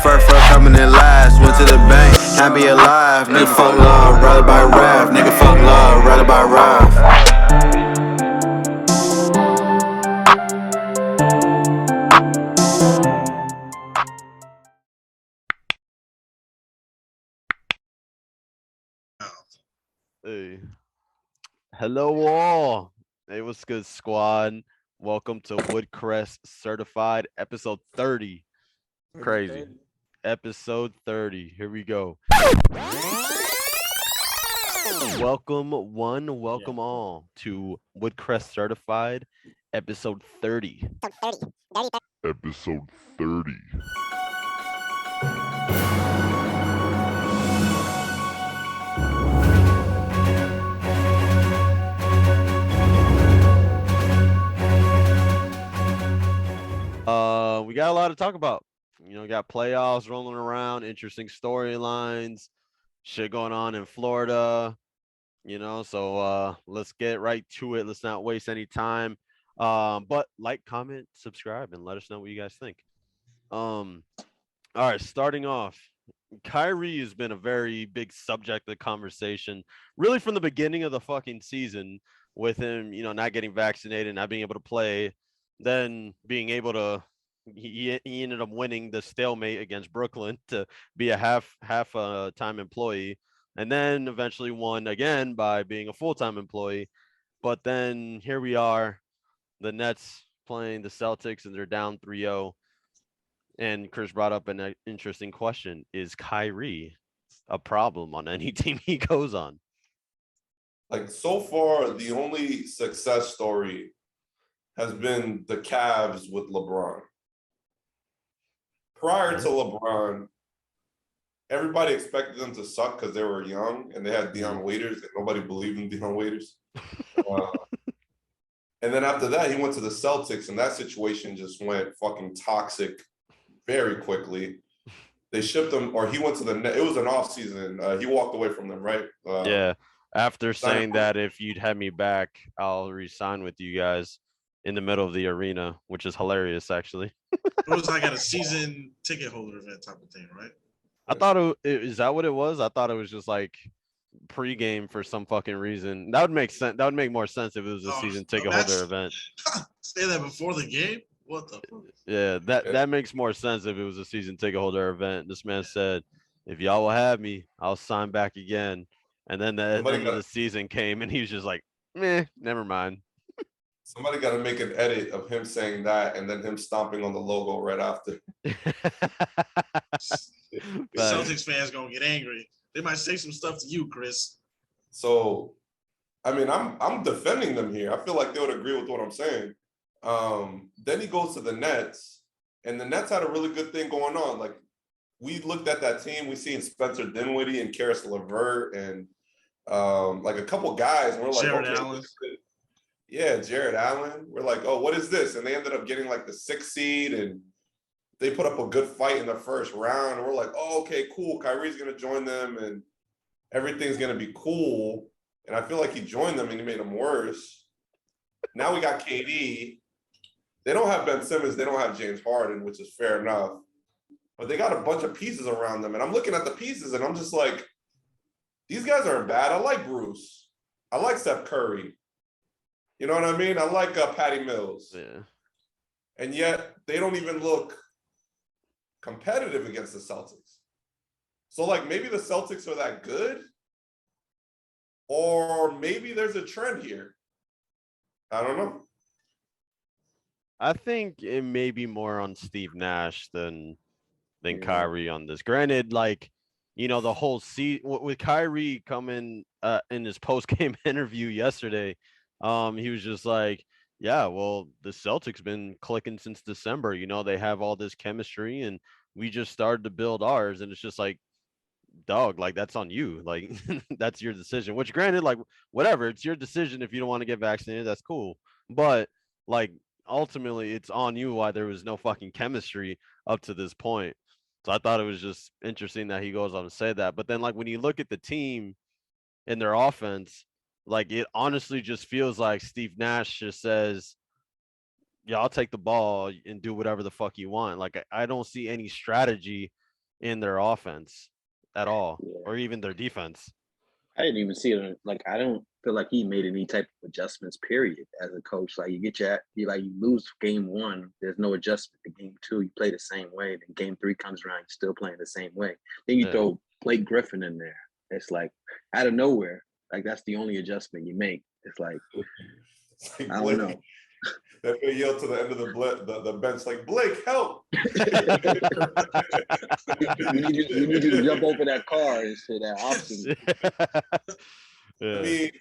first for coming in last. Went to the bank, happy alive. Nigga fuck love, rather by rap. Nigga fuck love, rather by rap. Hey, hello all. Hey, what's good, squad? Welcome to Woodcrest Certified, episode 30. Crazy. Episode 30. Here we go. Welcome all to Woodcrest Certified, episode 30. Episode 30. We got a lot to talk about. Got playoffs rolling around, interesting storylines, shit going on in Florida. So let's get right to it. Let's not waste any time. But like, comment, subscribe, and let us know what you guys think. All right, starting off, Kyrie has been a very big subject of conversation, really from the beginning of the fucking season, with him, not getting vaccinated, not being able to play, then being able to. He ended up winning the stalemate against Brooklyn to be a half time employee, and then eventually won again by being a full-time employee. But then here we are, the Nets playing the Celtics, and they're down 3-0. And Chris brought up an interesting question. Is Kyrie a problem on any team he goes on? Like, so far, the only success story has been the Cavs with LeBron. Prior to LeBron, everybody expected them to suck because they were young and they had Dion Waiters, and nobody believed in Dion Waiters. And then after that, he went to the Celtics, and that situation just went fucking toxic very quickly. They shipped him, or he went to the net. It was an off season. He walked away from them, right? Yeah. After saying that if you'd have me back, I'll re-sign with you guys in the middle of the arena, which is hilarious, actually. It was like at a season ticket holder event type of thing, right? I thought is that what it was? I thought it was just like pregame for some fucking reason. That would make sense. That would make more sense if it was a season ticket holder event. Say that before the game? What the fuck? Yeah, that makes more sense if it was a season ticket holder event. This man said, if y'all will have me, I'll sign back again. And then the end of the season came, and he was just like, meh, never mind. Somebody got to make an edit of him saying that and then him stomping on the logo right after. Celtics fans going to get angry. They might say some stuff to you, Chris. So, I mean, I'm defending them here. I feel like they would agree with what I'm saying. Then he goes to the Nets, and the Nets had a really good thing going on. Like, we looked at that team, we seen Spencer Dinwiddie and Karis LeVert and like a couple guys, and we're like, Jared okay, Allen. Yeah, Jared Allen. We're like, oh, what is this? And they ended up getting like the 6th seed, and they put up a good fight in the first round. And we're like, oh, okay, cool. Kyrie's going to join them, and everything's going to be cool. And I feel like he joined them, and he made them worse. Now we got KD. They don't have Ben Simmons. They don't have James Harden, which is fair enough. But they got a bunch of pieces around them. And I'm looking at the pieces, and I'm just like, these guys aren't bad. I like Bruce. I like Steph Curry. You know what I mean? I like Patty Mills. Yeah. And yet they don't even look competitive against the Celtics. So, like, maybe the Celtics are that good, or maybe there's a trend here. I don't know. I think it may be more on Steve Nash than Kyrie on this. Granted, like, the whole season with Kyrie coming in his post-game interview yesterday, he was just like, yeah, well, the Celtics been clicking since December. They have all this chemistry, and we just started to build ours. And it's just like, dog, like, that's on you. Like, that's your decision, which, granted, like, whatever, it's your decision. If you don't want to get vaccinated, that's cool. But, like, ultimately, it's on you why there was no fucking chemistry up to this point. So I thought it was just interesting that he goes on to say that. But then, like, when you look at the team and their offense, like, it honestly just feels like Steve Nash just says, yeah, I'll take the ball and do whatever the fuck you want. Like, I don't see any strategy in their offense at all, Yeah. or even their defense. I didn't even see it. Like, I don't feel like he made any type of adjustments, period, as a coach. Like, you lose game one, there's no adjustment to game two. You play the same way. Then game three comes around, you're still playing the same way. Then you Yeah. throw Blake Griffin in there. It's like out of nowhere. Like, that's the only adjustment you make. It's like, It's like I don't know. They're gonna yell to the end of the bench like, Blake, help! we need you to jump over that car and shit, that option. Yeah. I mean,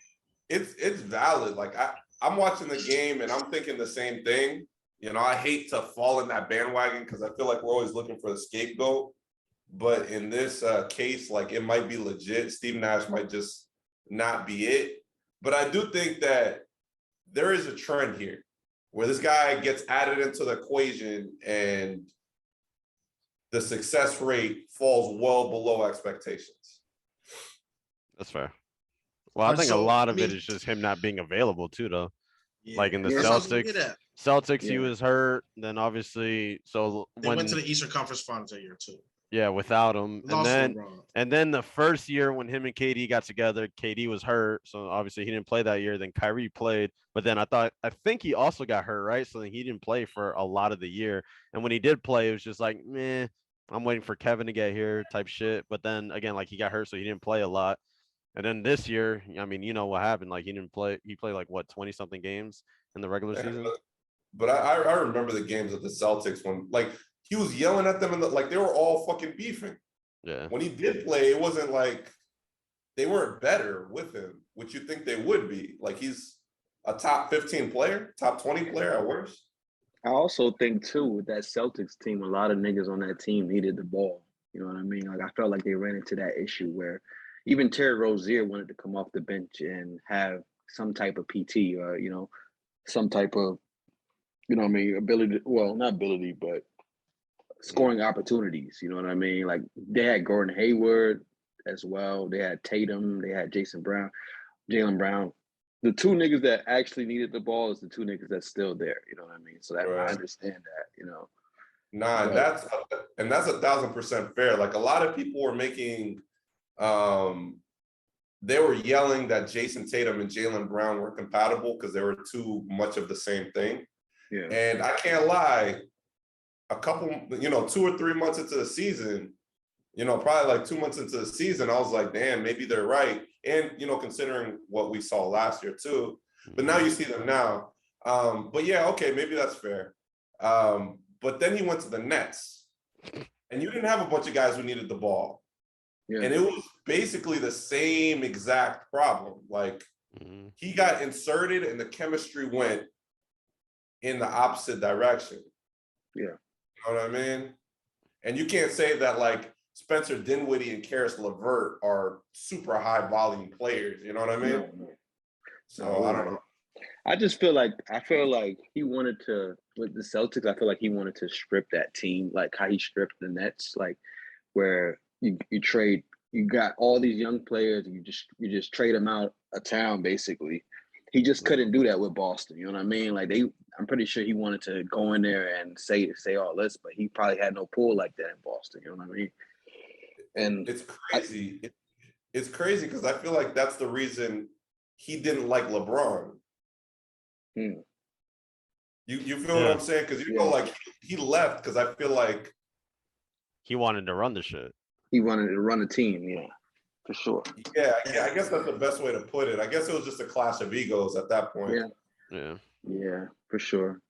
it's valid. Like I'm watching the game and I'm thinking the same thing. You know, I hate to fall in that bandwagon because I feel like we're always looking for a scapegoat. But in this case, like it might be legit. Steve Nash might just not be it. But I do think that there is a trend here where this guy gets added into the equation and the success rate falls well below expectations. That's fair. Well, I think a So, lot of I it mean- is just him not being available too, though. Yeah. Like in the That's what I was gonna Celtics, get at. Celtics, he Yeah. was hurt. Then obviously, so They when went to the Eastern Conference Finals that year too. yeah, without him, Lost and LeBron. then the first year when him and KD got together, KD was hurt, so obviously he didn't play that year. Then Kyrie played, but then I think he also got hurt, right? So then he didn't play for a lot of the year. And when he did play, it was just like, meh, I'm waiting for Kevin to get here type shit. But then again, like he got hurt, so he didn't play a lot. And then this year, I mean, you know what happened? Like he didn't play. He played like what 20 something games in the regular season. But I remember the games of the Celtics when like he was yelling at them and like they were all fucking beefing. Yeah. When he did play, it wasn't like they weren't better with him, which you think they would be. Like he's a top 15 player, top 20 player at worst. I also think too with that Celtics team, a lot of niggas on that team needed the ball. You know what I mean? Like I felt like they ran into that issue where even Terry Rozier wanted to come off the bench and have some type of PT or some type of ability. Well, not ability, but scoring opportunities. You know what I mean? Like they had Gordon Hayward as well. They had Tatum. They had Jaylen Brown. The two niggas that actually needed the ball is the two niggas that's still there. You know what I mean? So that Right. I understand that. Nah, Right. that's 1,000% fair. Like a lot of people were making, they were yelling that Jason Tatum and Jaylen Brown were compatible because they were too much of the same thing. Yeah. And I can't lie, a couple, 2 or 3 months into the season, probably like 2 months into the season, I was like, damn, maybe they're right. And, considering what we saw last year too, but now you see them now. But yeah, okay, maybe that's fair. But then he went to the Nets and you didn't have a bunch of guys who needed the ball. Yeah. And it was basically the same exact problem. Like Mhm. he got inserted and the chemistry went in the opposite direction. Yeah. You know what I mean? And you can't say that like Spencer Dinwiddie and Karis LeVert are super high volume players. You know what I mean? No. So I don't know. I feel like he wanted to with the Celtics. I feel like he wanted to strip that team, like how he stripped the Nets, like where you got all these young players, you just trade them out of town basically. He just couldn't do that with Boston. You know what I mean? Like I'm pretty sure he wanted to go in there and say all this, but he probably had no pull like that in Boston. You know what I mean? And It's crazy. It's crazy because I feel like that's the reason he didn't like LeBron. Hmm. You feel what I'm saying? Because like he left because I feel like He wanted to run the shit. he wanted to run a team, yeah, for sure. yeah, I guess that's the best way to put it. I guess it was just a clash of egos at that point. Yeah. Yeah. Yeah, for sure.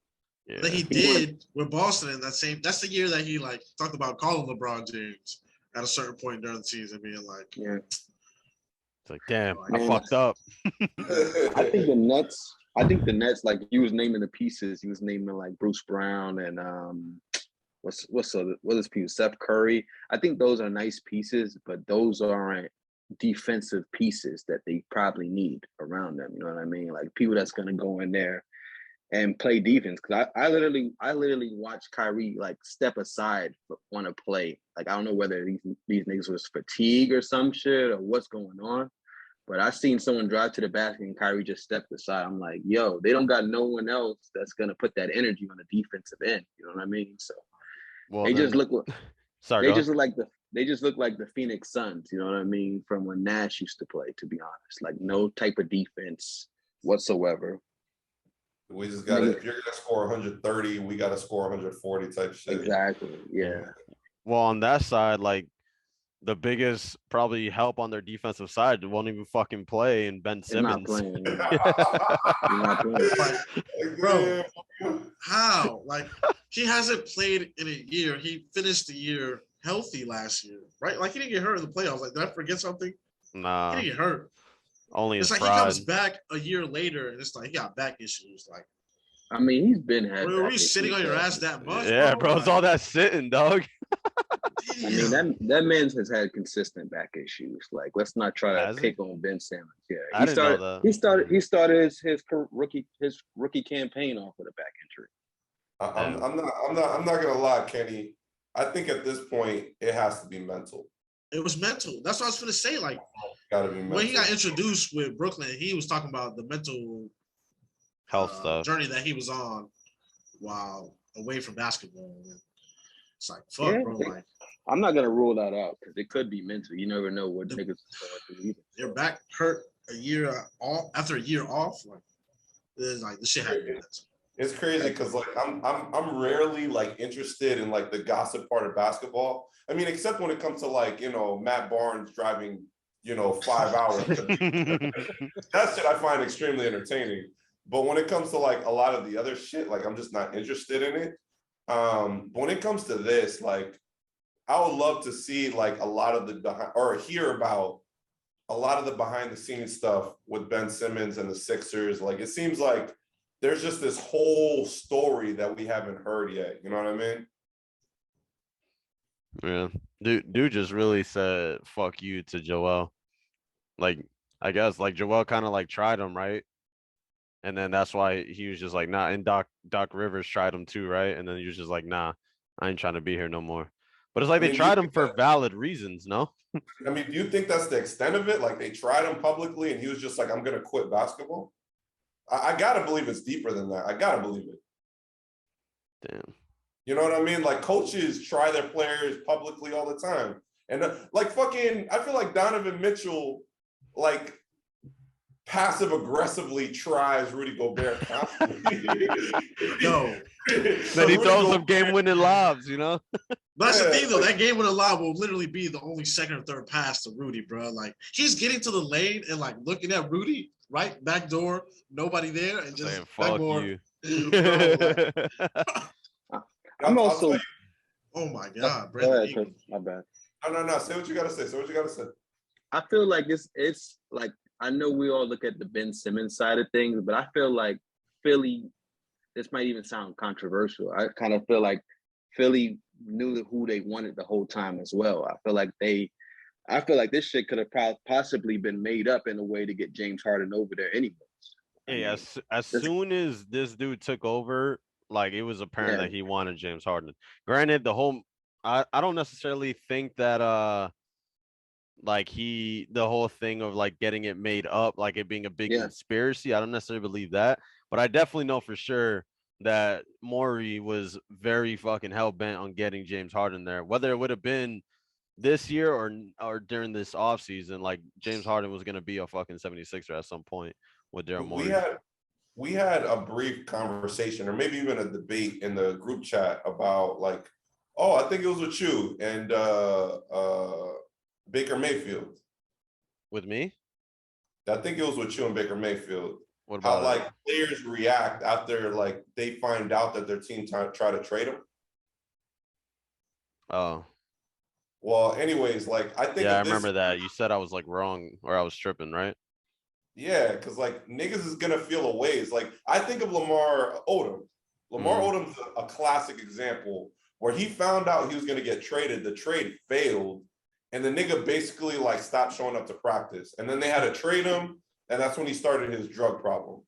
Yeah. That he did with Boston in that's the year that he like talked about calling LeBron James at a certain point during the season, being like, Yeah. It's like, damn, I Man. fucked up. I think the Nets, like he was naming the pieces. He was naming like Bruce Brown and what is people? Seth Curry. I think those are nice pieces, but those aren't defensive pieces that they probably need around them. You know what I mean? Like people that's gonna go in there and play defense. Because I literally watched Kyrie like step aside on a play. Like I don't know whether these niggas was fatigue or some shit or what's going on. But I seen someone drive to the basket and Kyrie just stepped aside. I'm like, yo, they don't got no one else that's gonna put that energy on the defensive end. You know what I mean? So Well, they just then- look. Sorry, They go just look like the Phoenix Suns, you know what I mean, from when Nash used to play, to be honest. Like no type of defense whatsoever. We just gotta, if you're gonna score 130, we gotta score 140 type shit. Exactly. Yeah. Well, on that side, like the biggest probably help on their defensive side won't even fucking play, and Ben They're not Simmons. playing. They're not playing. Like, bro, how? Like, he hasn't played in a year. He finished the year healthy last year, right? Like, he didn't get hurt in the playoffs. Like, did I forget something? Nah, He didn't get hurt. only his It's like pride. he comes back a year later, and it's like he got back issues. Like, I mean, he's been had. were you sitting on your ass that much? Yeah, bro, it's all that sitting, dog. I mean, that man has had consistent back issues. Like, let's not try to Has he? pick on Ben Simmons. Yeah, I didn't know that. He started his rookie campaign off with a back injury. I'm not gonna lie, Kenny. I think at this point it has to be mental. It was mental. That's what I was gonna say. Like, Gotta be mental. when he got introduced with Brooklyn, he was talking about the mental Health stuff. journey that he was on while away from basketball. And it's like, fuck, Yeah, bro. Like, I'm not gonna rule that out because it could be mental. You never know what niggas is going through either. your back hurt a year off after a year off. Like, it's like this shit happened. It's crazy because like I'm rarely like interested in like the gossip part of basketball. I mean, except when it comes to like, you know, Matt Barnes driving, you know, 5 hours. That shit I find extremely entertaining. But when it comes to like a lot of the other shit, like I'm just not interested in it. But when it comes to this, like I would love to see like a lot of the or hear about a lot of the behind the scenes stuff with Ben Simmons and the Sixers. Like it seems like there's just this whole story that we haven't heard yet. You know what I mean? Yeah, dude just really said "fuck you" to Joel. Like, I guess like Joel kind of like tried him, right? And then that's why he was just like, nah. And Doc Rivers tried him too, right? And then he was just like, nah, I ain't trying to be here no more. But it's like I mean, they tried him for valid reasons, no? I mean, do you think that's the extent of it? Like they tried him publicly and he was just like, I'm gonna quit basketball. I gotta believe it's deeper than that. I gotta believe it. Damn. You know what I mean? Like coaches try their players publicly all the time. And like fucking, I feel like Donovan Mitchell, like passive aggressively tries Rudy Gobert constantly. Yo. Then he throws some game-winning lobs, you know? That's the thing, though. That game with a lob will literally be the only second or third pass to Rudy, bro. Like, he's getting to the lane and, like, looking at Rudy, right? Back door, nobody there, and just Saying, fuck backboard. you. Bro, like, I'm also. oh, my God. Go ahead, Brandon Chris. Ingram. My bad. No. Say what you gotta say. Say what you gotta say. I feel like it's like, I know we all look at the Ben Simmons side of things, but I feel like Philly, this might even sound controversial. I kind of feel like Philly knew who they wanted the whole time as well. I feel like this shit could have possibly been made up in a way to get James Harden over there anyways. Hey, as soon as this dude took over, like it was apparent Yeah. that he wanted James Harden. Granted, I don't necessarily think that like the whole thing of like getting it made up, like it being a big conspiracy. I don't necessarily believe that, but I definitely know for sure that Morey was very fucking hell bent on getting James Harden there. Whether it would have been this year or during this offseason, like James Harden was gonna be a fucking 76er at some point with Daryl Morey. We had a brief conversation, or maybe even a debate in the group chat about like, oh, I think it was with you and Baker Mayfield. With me? I think it was with you and Baker Mayfield. What about how like players react after like they find out that their team try to trade them? Oh. Well, anyways, like I think I remember that. You said I was like wrong or I was tripping, right? Yeah, because like niggas is gonna feel a ways. Like I think of Lamar Odom. Lamar Odom's a classic example where he found out he was gonna get traded. The trade failed, and the nigga basically like stopped showing up to practice. And then they had to trade him, and that's when he started his drug problem.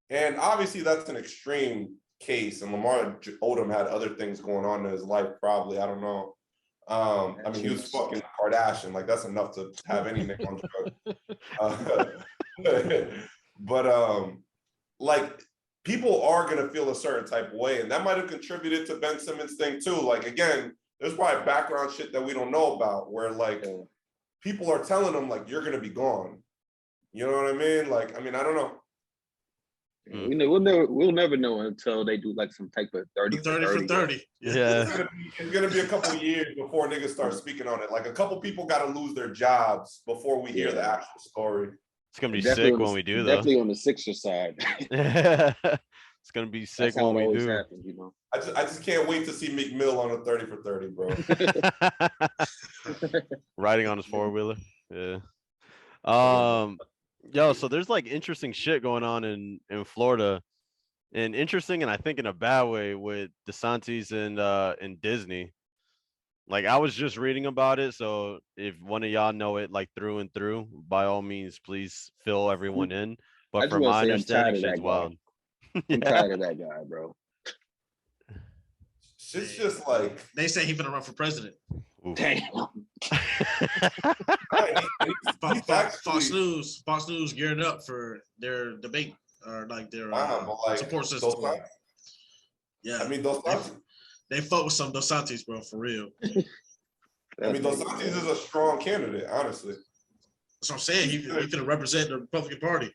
And obviously that's an extreme case, and Lamar Odom had other things going on in his life, probably. I don't know. I mean, he was fucking Kardashian. Like that's enough to have any nigga on drugs. But like people are gonna feel a certain type of way, and that might have contributed to Ben Simmons' thing too. Like again, there's probably background shit that we don't know about where like people are telling them like you're gonna be gone. You know what I mean? Like, I mean, I don't know. We'll never know until they do like some type of 30 for 30. Yeah. It's gonna be a couple years before niggas start speaking on it. Like a couple people gotta lose their jobs before we hear the actual story. It's gonna be Definitely sick on the- when we do though. Definitely on the Sixers side. It's gonna be sick That's how when it we always do. happens, you know. I just can't wait to see McMill on a 30 for 30, bro. Riding on his four-wheeler. Yeah. Yo, so there's like interesting shit going on in Florida. And interesting, and I think in a bad way with DeSantis and Disney. Like I was just reading about it. So if one of y'all know it like through and through, by all means, please fill everyone in. I But just from wanna my say I'm tired understanding, of that shit's guy. wild. I'm tired of that guy, bro. Shit's just like They say he's gonna run for president. Oof. Damn. Fox News gearing up for their debate or like their but like support system. Yeah, I mean, Dos Santos. they fought with some Dos Santos, bro, for real. I mean, Dos Santos is a strong candidate, honestly. That's what I'm saying. He could represent the Republican Party.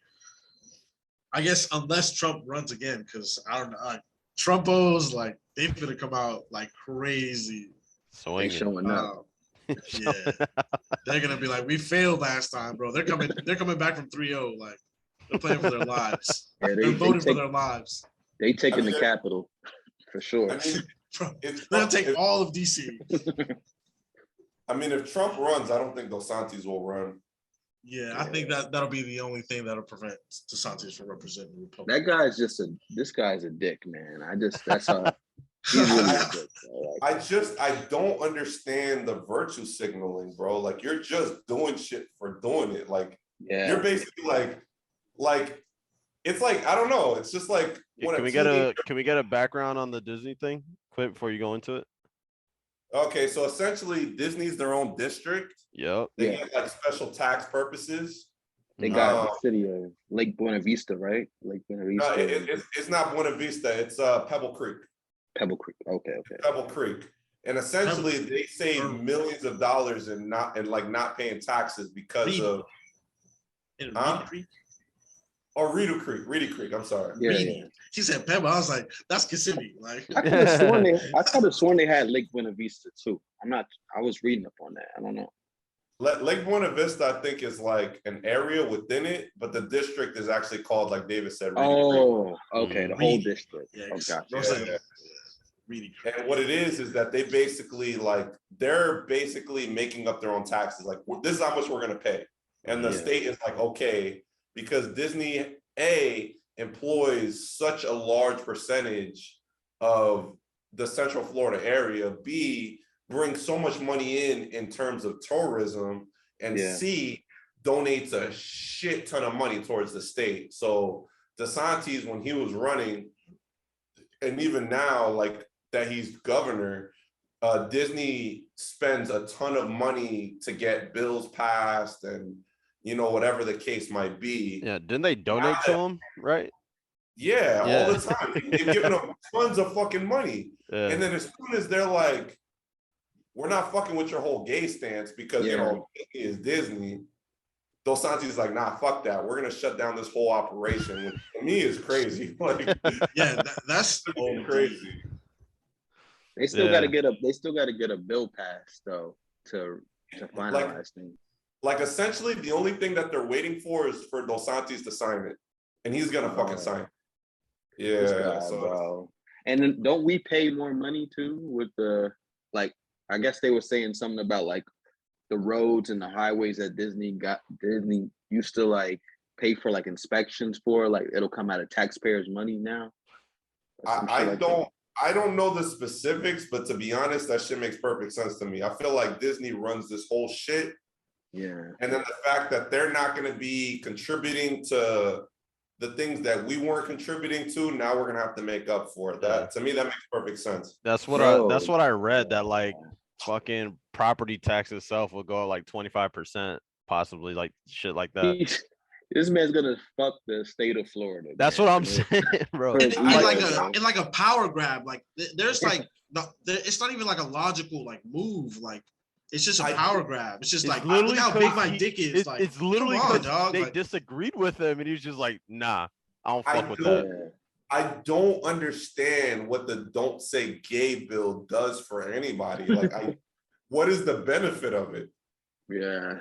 I guess unless Trump runs again, because I don't know. Trumpos, like, they're gonna come out like crazy. They Swinging. showing up. Yeah. They're gonna be like, we failed last time, bro. They're coming back from 3-0. Like, they're playing for their lives. Yeah, They're voting for their lives. they taking the mean, Capitol for sure. I mean, Bro, if they're gonna Trump- take all of DC. I mean, if Trump runs, I don't think Dos Santos will run. Yeah, I think that'll be the only thing that'll prevent DeSantis from representing the Republic. That guy's this guy's a dick, man. That's how he's really a dick. Bro. Like, I don't understand the virtue signaling, bro. Like you're just doing shit for doing it. Like yeah. you're basically like it's like I don't know. It's just like Yeah, when can we get a background on the Disney thing quick before you go into it? Okay, so essentially Disney's their own district. Yep. They Yeah. get like special tax purposes. They got Uh, the city of Lake Buena Vista, right? Lake Buena No, Vista. it's not Buena Vista. It's Pebble Creek. Pebble Creek. Okay. Pebble Creek. And essentially they save Pebble- millions of dollars in not paying taxes because Reedy. of In Huh? Reedy Creek? or Reedy Creek, I'm sorry. Yeah, Reedy. yeah. She said Pebble. I was like, that's Kissimmee. Like, I could have sworn they had Lake Buena Vista too. I was reading up on that. I don't know. Lake Buena Vista, I think, is like an area within it, but the district is actually called, like David said, Reedy Oh, okay. The whole Reedy. district. yeah, Oh, gotcha. I was like, Yeah. Reedy Creek. Creek. And what it is that they basically they're basically making up their own taxes. Like this is how much we're gonna pay, and the Yeah. state is like, okay, because Disney employs such a large percentage of the Central Florida area. B brings so much money in terms of tourism, and Yeah. C donates a shit ton of money towards the state. So DeSantis, when he was running, and even now, like that he's governor, Disney spends a ton of money to get bills passed and whatever the case might be. Yeah. Didn't they donate to him? Right. Yeah, Yeah. all the time. They've given them tons of fucking money. Yeah. And then as soon as they're like, we're not fucking with your whole gay stance because Disney is Disney. Dos Santos is like, nah, fuck that. We're gonna shut down this whole operation, which to me is crazy. Like Yeah, that's crazy. They still Yeah. got to get a bill passed though to finalize things. Like essentially, the only thing that they're waiting for is for Dos Santos to sign it, and he's gonna fucking sign it. This Yeah, guy, so bro. And then don't we pay more money too with the I guess they were saying something about like the roads and the highways that Disney used to like pay for like inspections for, like it'll come out of taxpayers' money now. Or some shit I like don't know the specifics, but to be honest, that shit makes perfect sense to me. I feel like Disney runs this whole shit, that. Yeah. and then the fact that they're not going to be contributing to the things that we weren't contributing to, now we're gonna have to make up for it. That to me, that makes perfect sense. That's what I read, that like fucking property tax itself will go up like 25%, possibly, like shit like that. This man's gonna fuck the state of Florida. That's man. what I'm saying, bro. In in like a power grab. Like there's like it's not even like a logical like move. Like it's just a I- power grab. It's just It's like literally look how big 'cause my he- dick is. Like it's literally come on, because dog. they Like, disagreed with him, and he was just like, "Nah, I don't I fuck with don't- that." I don't understand what the "Don't Say Gay" bill does for anybody. Like, what is the benefit of it? Yeah.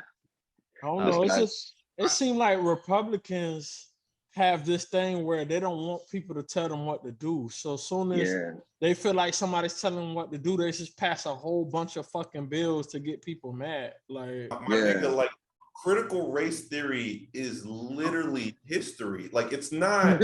I don't That's know. It's nuts. just it seems like Republicans have this thing where they don't want people to tell them what to do. So as soon as Yeah. they feel like somebody's telling them what to do, they just pass a whole bunch of fucking bills to get people mad. Like, My Yeah. nigga, like critical race theory is literally history. Like it's not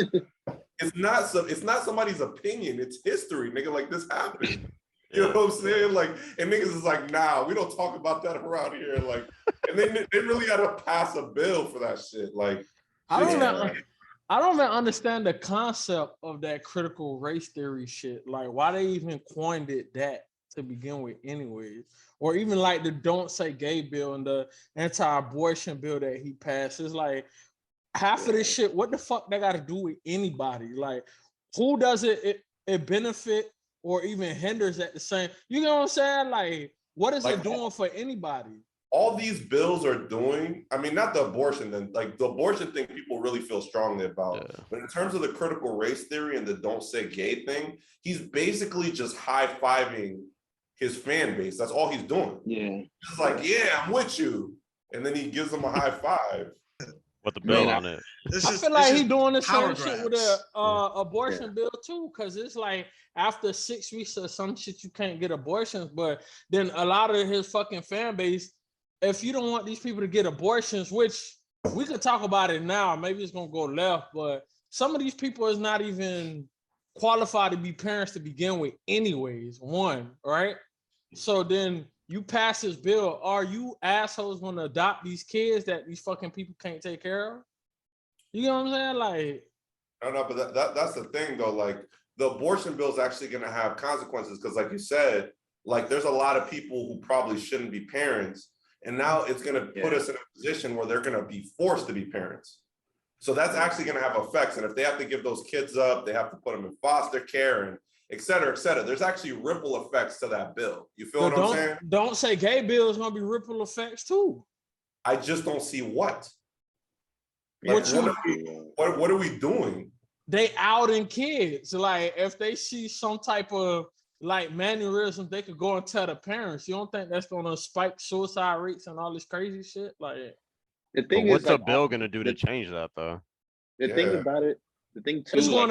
somebody's opinion, it's history, nigga. Like this happened. You know what I'm saying? Like, and niggas is like, nah, we don't talk about that around here. Like, and they really had to pass a bill for that shit. Like, I don't Yeah. know. I don't even understand the concept of that critical race theory shit. Like, why they even coined it that to begin with, anyways. Or even like the "Don't Say Gay" bill and the anti-abortion bill that he passed. It's like half of this shit. What the fuck they got to do with anybody? Like, who does it benefit or even hinders at the same? You know what I'm saying? Like, what is Like, it doing for anybody? all these bills are doing, I mean, not the abortion, then like the abortion thing people really feel strongly about. Yeah. But in terms of the critical race theory and the "Don't Say Gay" thing, he's basically just high-fiving his fan base. That's all he's doing. Yeah. Just like, yeah, I'm with you. And then he gives them a high five. With the bill Man, on it. it's I just, feel like it's he's just doing the power same shit with the grabs. abortion bill too, because it's like after 6 weeks or some shit, you can't get abortions. But then a lot of his fucking fan base, if you don't want these people to get abortions, which we could talk about it now, maybe it's gonna go left, but some of these people is not even qualified to be parents to begin with, anyways. One, right? So then you pass this bill. Are you assholes gonna adopt these kids that these fucking people can't take care of? You know what I'm saying? Like, I don't know, but that's the thing though. Like the abortion bill is actually going to have consequences because, like you said, like there's a lot of people who probably shouldn't be parents, and now it's going to put us in a position where they're going to be forced to be parents. So that's actually going to have effects, and if they have to give those kids up, they have to put them in foster care and et cetera, et cetera. There's actually ripple effects to that bill. You feel but what I'm saying? don't say gay bill is gonna be ripple effects too. I just don't see what. What What are we doing? They outing kids. Like, if they see some type of like mannerism, they could go and tell the parents. You don't think that's gonna spike suicide rates and all this crazy shit? Like, The But thing what's is, like, a bill gonna do to change that though? the thing Yeah. about it, the thing too, it's like,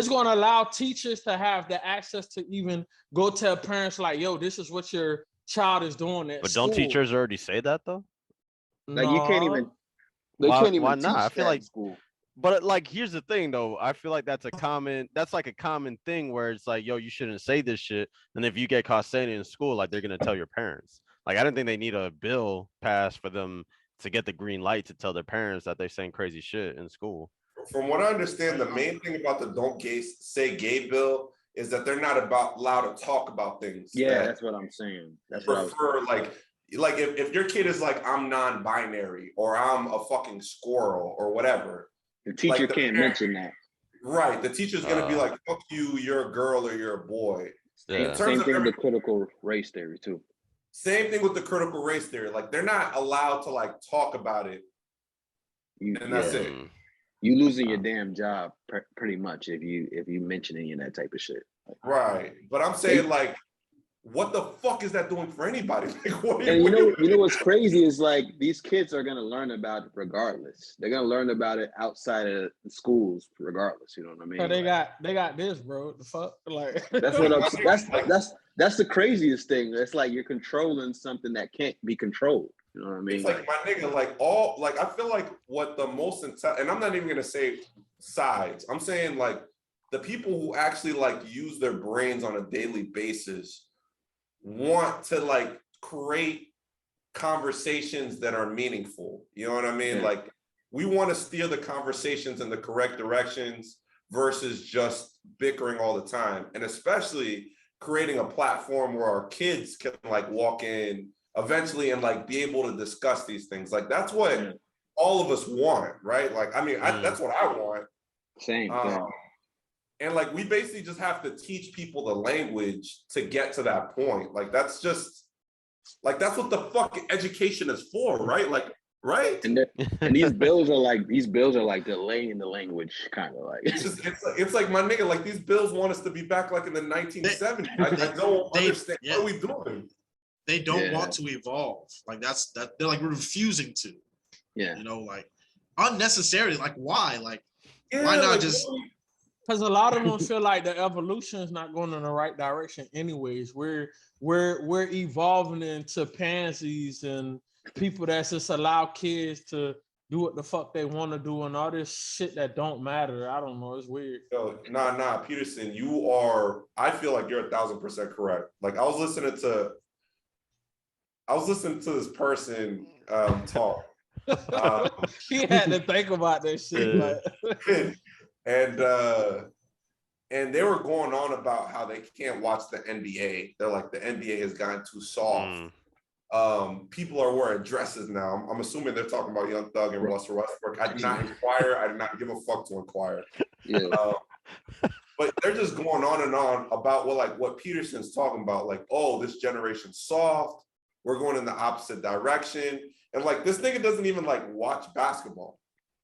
gonna allow teachers to have the access to even go tell parents like, yo, this is what your child is doing at But school. don't teachers already say that though? like you can't even. No. They Why- can't even why teach not? I feel that in like- school. But like, here's the thing though. I feel like that's like a common thing where it's like, yo, you shouldn't say this shit. And if you get caught saying it in school, like they're gonna tell your parents. Like, I don't think they need a bill passed for them to get the green light to tell their parents that they're saying crazy shit in school. From what I understand, the main thing about the "Don't Say Gay" bill is that they're not allowed to talk about things. Yeah, that that's what I'm saying. That's what I was. prefer, like if your kid is like, I'm non-binary or I'm a fucking squirrel or whatever, The teacher like the can't parent- mention that. right? The teacher's gonna be Uh. like, fuck you, you're a girl or you're a boy. Yeah. terms Same of thing every- with critical race theory too. Same thing with the critical race theory. Like they're not allowed to like talk about it. You, And that's yeah, it. Mm. you losing your damn job pretty much if you mention any of that type of shit. Right. But I'm saying like, what the fuck is that doing for anybody? Like, what are And you know, doing? what's crazy is like these kids are gonna learn about it regardless. They're gonna learn about it outside of the schools regardless. You know what I mean? So they got this, bro. The fuck, like That's what I'm. That's the craziest thing. It's like you're controlling something that can't be controlled. You know what I mean? It's like, my nigga, like I feel like what the most and I'm not even gonna say sides. I'm saying like the people who actually like use their brains on a daily basis want to like create conversations that are meaningful. You know what I mean? Yeah. Like we want to steer the conversations in the correct directions versus just bickering all the time. And especially creating a platform where our kids can like walk in eventually and like be able to discuss these things. Like that's what Yeah. all of us want, right? Like, I mean, that's what I want. Same thing. And like, we basically just have to teach people the language to get to that point. Like, that's just like, that's what the fuck education is for, right? Like, right? And these bills are like delaying the language, kind of like. It's like my nigga, like these bills want us to be back like in the 1970s. I don't understand what are we doing. They don't want to evolve. Like that they're like refusing to. Yeah. You know, like unnecessary. Like why? Like why not like, just Because a lot of them feel like the evolution is not going in the right direction anyways. We're evolving into pansies and people that just allow kids to do what the fuck they want to do and all this shit that don't matter. I don't know. It's weird. Yo, nah, Peterson, I feel like you're 1,000% correct. Like I was listening to this person talk. He had to think about that shit. Like. And they were going on about how they can't watch the NBA. They're like, the NBA has gotten too soft. People are wearing dresses now. I'm assuming they're talking about Young Thug and Russell Westbrook. I did not inquire. I did not give a fuck to inquire. Yeah. But they're just going on and on about what Peterson's talking about. Like, oh, this generation's soft. We're going in the opposite direction. And like, this nigga doesn't even like watch basketball.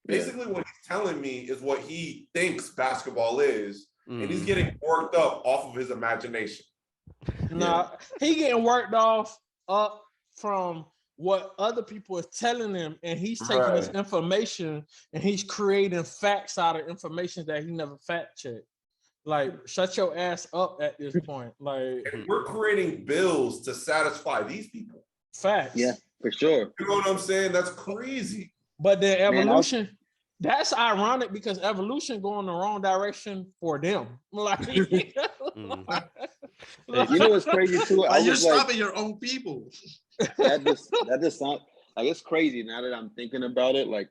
Basically, what he's telling me is what he thinks basketball is. And he's getting worked up off of his imagination. Nah, he getting worked off up from what other people is telling him, and he's taking this information and he's creating facts out of information that he never fact checked. Like, shut your ass up at this point. Like, and we're creating bills to satisfy these people. Facts. Yeah, for sure. You know what I'm saying? That's crazy. But the evolution, that's ironic because evolution going the wrong direction for them. Like, You know what's crazy too? you're stopping your own people. That just sounds like it's crazy now that I'm thinking about it. Like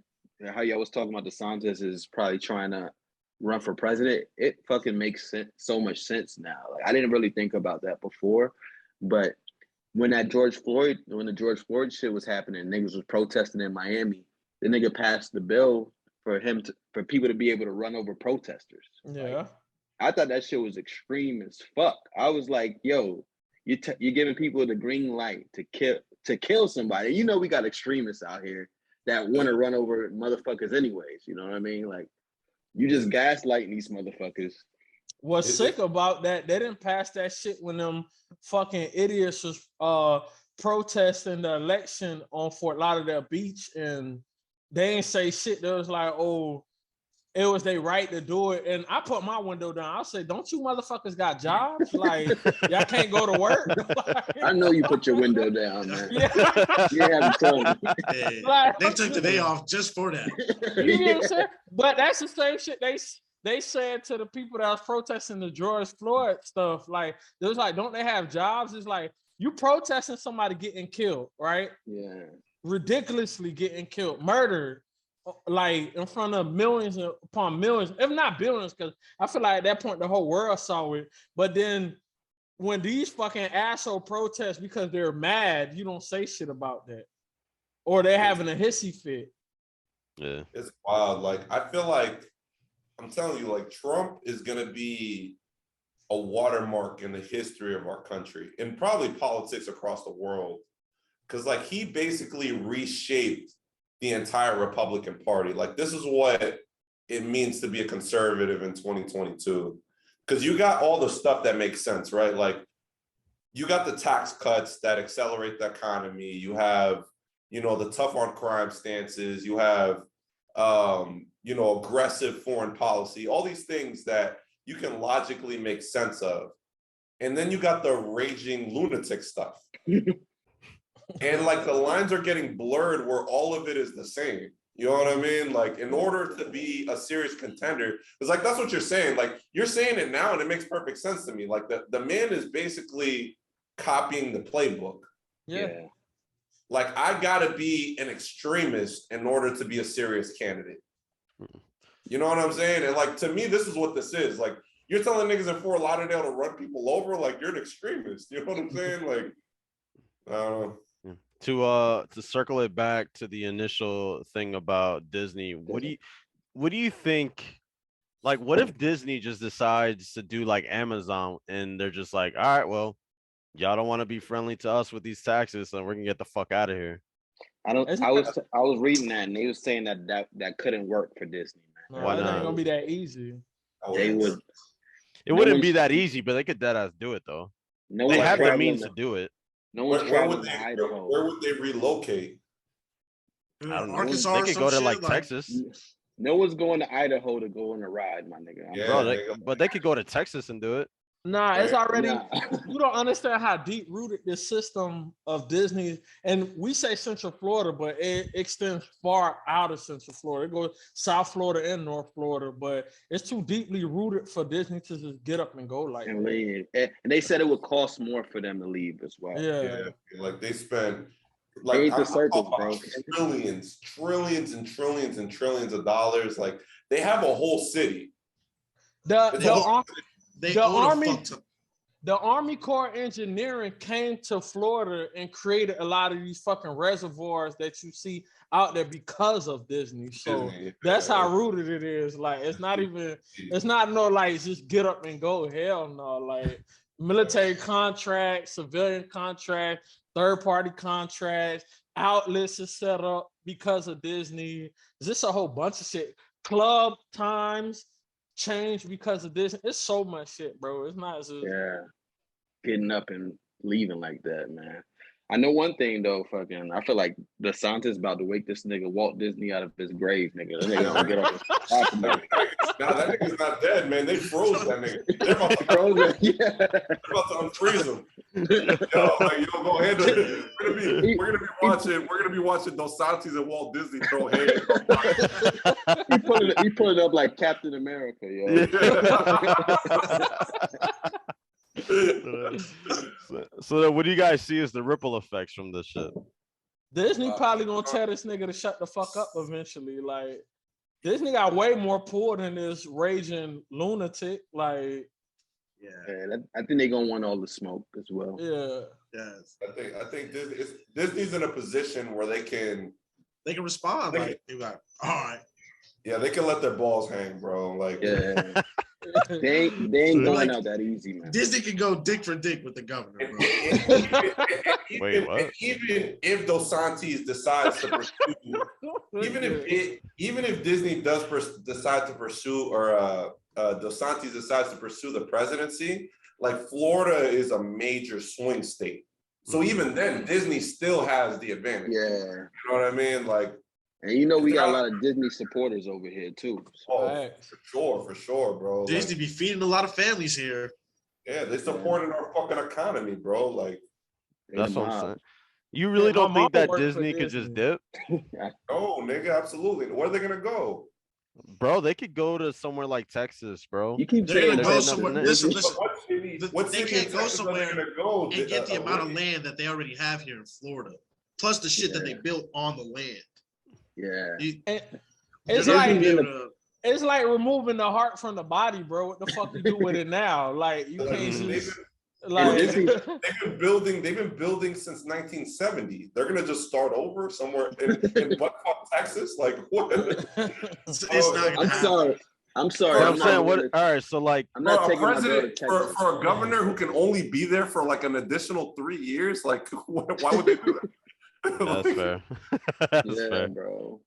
how y'all was talking about DeSantis is probably trying to run for president. It fucking makes so much sense now. Like I didn't really think about that before, but when the George Floyd shit was happening, niggas was protesting in Miami. The nigga passed the bill for people to be able to run over protesters. Yeah. Like, I thought that shit was extreme as fuck. I was like, yo, you're giving people the green light to kill somebody. You know, we got extremists out here that want to run over motherfuckers anyways. You know what I mean? Like, you just gaslighting these motherfuckers. What's sick about that, they didn't pass that shit when them fucking idiots was protesting the election on Fort Lauderdale Beach, and they ain't say shit. They was like, oh, it was their right to do it. And I put my window down. I said, don't you motherfuckers got jobs? Like, y'all can't go to work? I know you put your window down, man. Yeah. You haven't told me. Hey, Like, they took the day off just for that. You know what I'm saying? But that's the same shit they said to the people that was protesting the George Floyd stuff. Like, it was like, don't they have jobs? It's like, you protesting somebody getting killed, right? Yeah. Ridiculously getting killed, murdered, like in front of millions upon millions, if not billions, because I feel like at that point the whole world saw it. But then when these fucking asshole protest because they're mad, you don't say shit about that. Or they're having a hissy fit. Yeah. It's wild. Like, I feel like, I'm telling you, like, Trump is going to be a watermark in the history of our country and probably politics across the world. Because, like, he basically reshaped the entire Republican Party. Like, this is what it means to be a conservative in 2022. Because you got all the stuff that makes sense, right? Like, you got the tax cuts that accelerate the economy. You have, you know, the tough on crime stances. You have, you know, aggressive foreign policy, all these things that you can logically make sense of. And then you got the raging lunatic stuff. And like the lines are getting blurred where all of it is the same. You know what I mean? Like, in order to be a serious contender, it's like, that's what you're saying. Like, you're saying it now and it makes perfect sense to me. Like, the man is basically copying the playbook. Yeah. Like, I gotta be an extremist in order to be a serious candidate. You know what I'm saying? And like, to me, this is what this is. Like, you're telling niggas in Fort Lauderdale to run people over, like, you're an extremist. You know what I'm saying? Like, I don't know. To circle it back to the initial thing about Disney, what do you think Like, what if Disney just decides to do like Amazon and they're just like, all right, well, y'all don't want to be friendly to us with these taxes, so we're gonna get the fuck out of here. I don't. It's I was reading that, and they were saying that couldn't work for Disney, man. No, Why it ain't not? gonna be that easy. They would. It No wouldn't one's- be that easy, but they could dead ass do it though. No They one's have the traveling means to- to do it. No one's Where traveling would to they? Idaho. Where would they relocate? I don't know. Arkansas They or could some go to shit, like Texas. No one's going to Idaho to go on a ride, my nigga. Yeah. Bro, nigga. but they could go to Texas and do it. Nah, it's Right. already. Nah. You don't understand how deep rooted this system of Disney, and we say Central Florida, but it extends far out of Central Florida. It goes South Florida and North Florida, but it's too deeply rooted for Disney to just get up and go like And that. leave. And they said it would cost more for them to leave as well. Yeah. Like they spend They ain't the I'm circus, talking bro. about trillions and trillions and trillions of dollars. Like they have a whole city. The It's the, a whole- ar- They The own Army- a fuck ton. the Army Corps Engineering came to Florida and created a lot of these fucking reservoirs that you see out there because of Disney. So Disney. that's how rooted it is. Like it's not even. It's not no like just get up and go. Hell no. Like military contracts, civilian contracts, third party contracts, outlets is set up because of Disney. It's just a whole bunch of shit. Club times change because of Disney. It's so much shit, bro. It's not just Yeah. Getting up and leaving like that, man. I know one thing though, fucking I feel like DeSantis about to wake this nigga Walt Disney out of his grave, nigga. That nigga gonna get up and talk about it. Nah, that nigga's not dead, man. They froze that nigga. They're about to, Frozen, yeah. they're about to unfreeze him. Yo, like, yo, go ahead. We're gonna be watching Dos Santos and Walt Disney throw hands. He put it up like Captain America, yo. So then what do you guys see as the ripple effects from this shit? Disney probably gonna tell this nigga to shut the fuck up eventually. Like Disney got way more pull than this raging lunatic. Like, Yeah. Yeah, I think they're gonna want all the smoke as well. yeah. Yes. I think Disney's in a position where they can Respond. They- Like, they're like, all right. they can let their balls hang, bro. Like Yeah, they ain't going Like- out that easy, man. Disney can go dick for dick with the governor, And- bro. Wait, what? and even if Dos Santos decides to pursue, even if Disney does decide to pursue, or Dos Santos decides to pursue the presidency, like Florida is a major swing state. So even then, Disney still has the advantage. Yeah, You know what I mean? Like, and you know we got a lot of Disney supporters over here too. oh, Facts. for sure, bro. Like, Disney be feeding a lot of families here. yeah, they supporting our fucking economy, bro. Like, That's They what I'm mob. saying. You really Yeah, my don't think mama that worked for Disney could just Disney. dip? oh, nigga, absolutely. Where are they gonna go? Bro, they could go to somewhere like Texas, bro. You keep They're saying gonna there's go nothing somewhere. there. Listen, What they city can't in go Texas are they somewhere gonna go and get the amount of away? land that they already have here in Florida, plus the shit that they Yeah. built on the land. Yeah, You- And you're it's not like gonna be able to- it's like removing the heart from the body, bro. What the fuck you do with it now? Like you Like, can't they've just been- like They've been building since 1970. They're gonna just start over somewhere in buttfuck Texas. Like what? it's not gonna I'm happen. sorry. I'm sorry. But Bro, I'm not saying, what? gonna- All right, so like, I'm For not a taking my daughter to president, Texas. for a governor who can only be there for like an additional 3 years, like why would they do that? that's Like, fair. That's Yeah, fair. bro.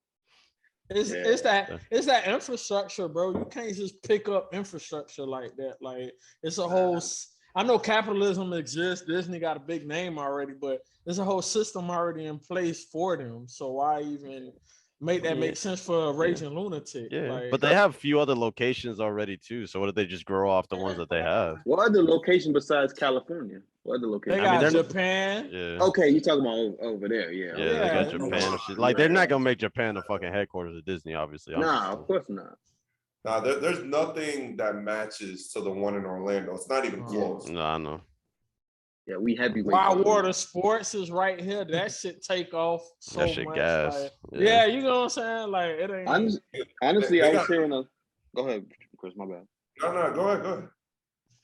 it's Yeah. it's that infrastructure, bro. You can't just pick up infrastructure like that. Like it's a whole I know capitalism exists. Disney got a big name already, but there's a whole system already in place for them. So why even make that make sense for a raging lunatic? Yeah, Like, but they have a few other locations already too. So what if they just grow off the ones that they have? What other location besides California? What other they location? got they're- Japan. Yeah. Okay, you talking about over there? Yeah. Yeah, they got Yeah. Japan and shit. Like they're not gonna make Japan the fucking headquarters of Disney, obviously. Nah, of course not. Nah, there's nothing that matches to the one in Orlando. It's not even Oh. close. No, I know. Yeah, we heavyweight. Wild Water Sports is right here. That shit take off so That shit much. gas. Like, Yeah. yeah, you know what I'm saying? Like it ain't. Honestly, They I was got- hearing a. Go ahead, Chris. My bad. No, go ahead.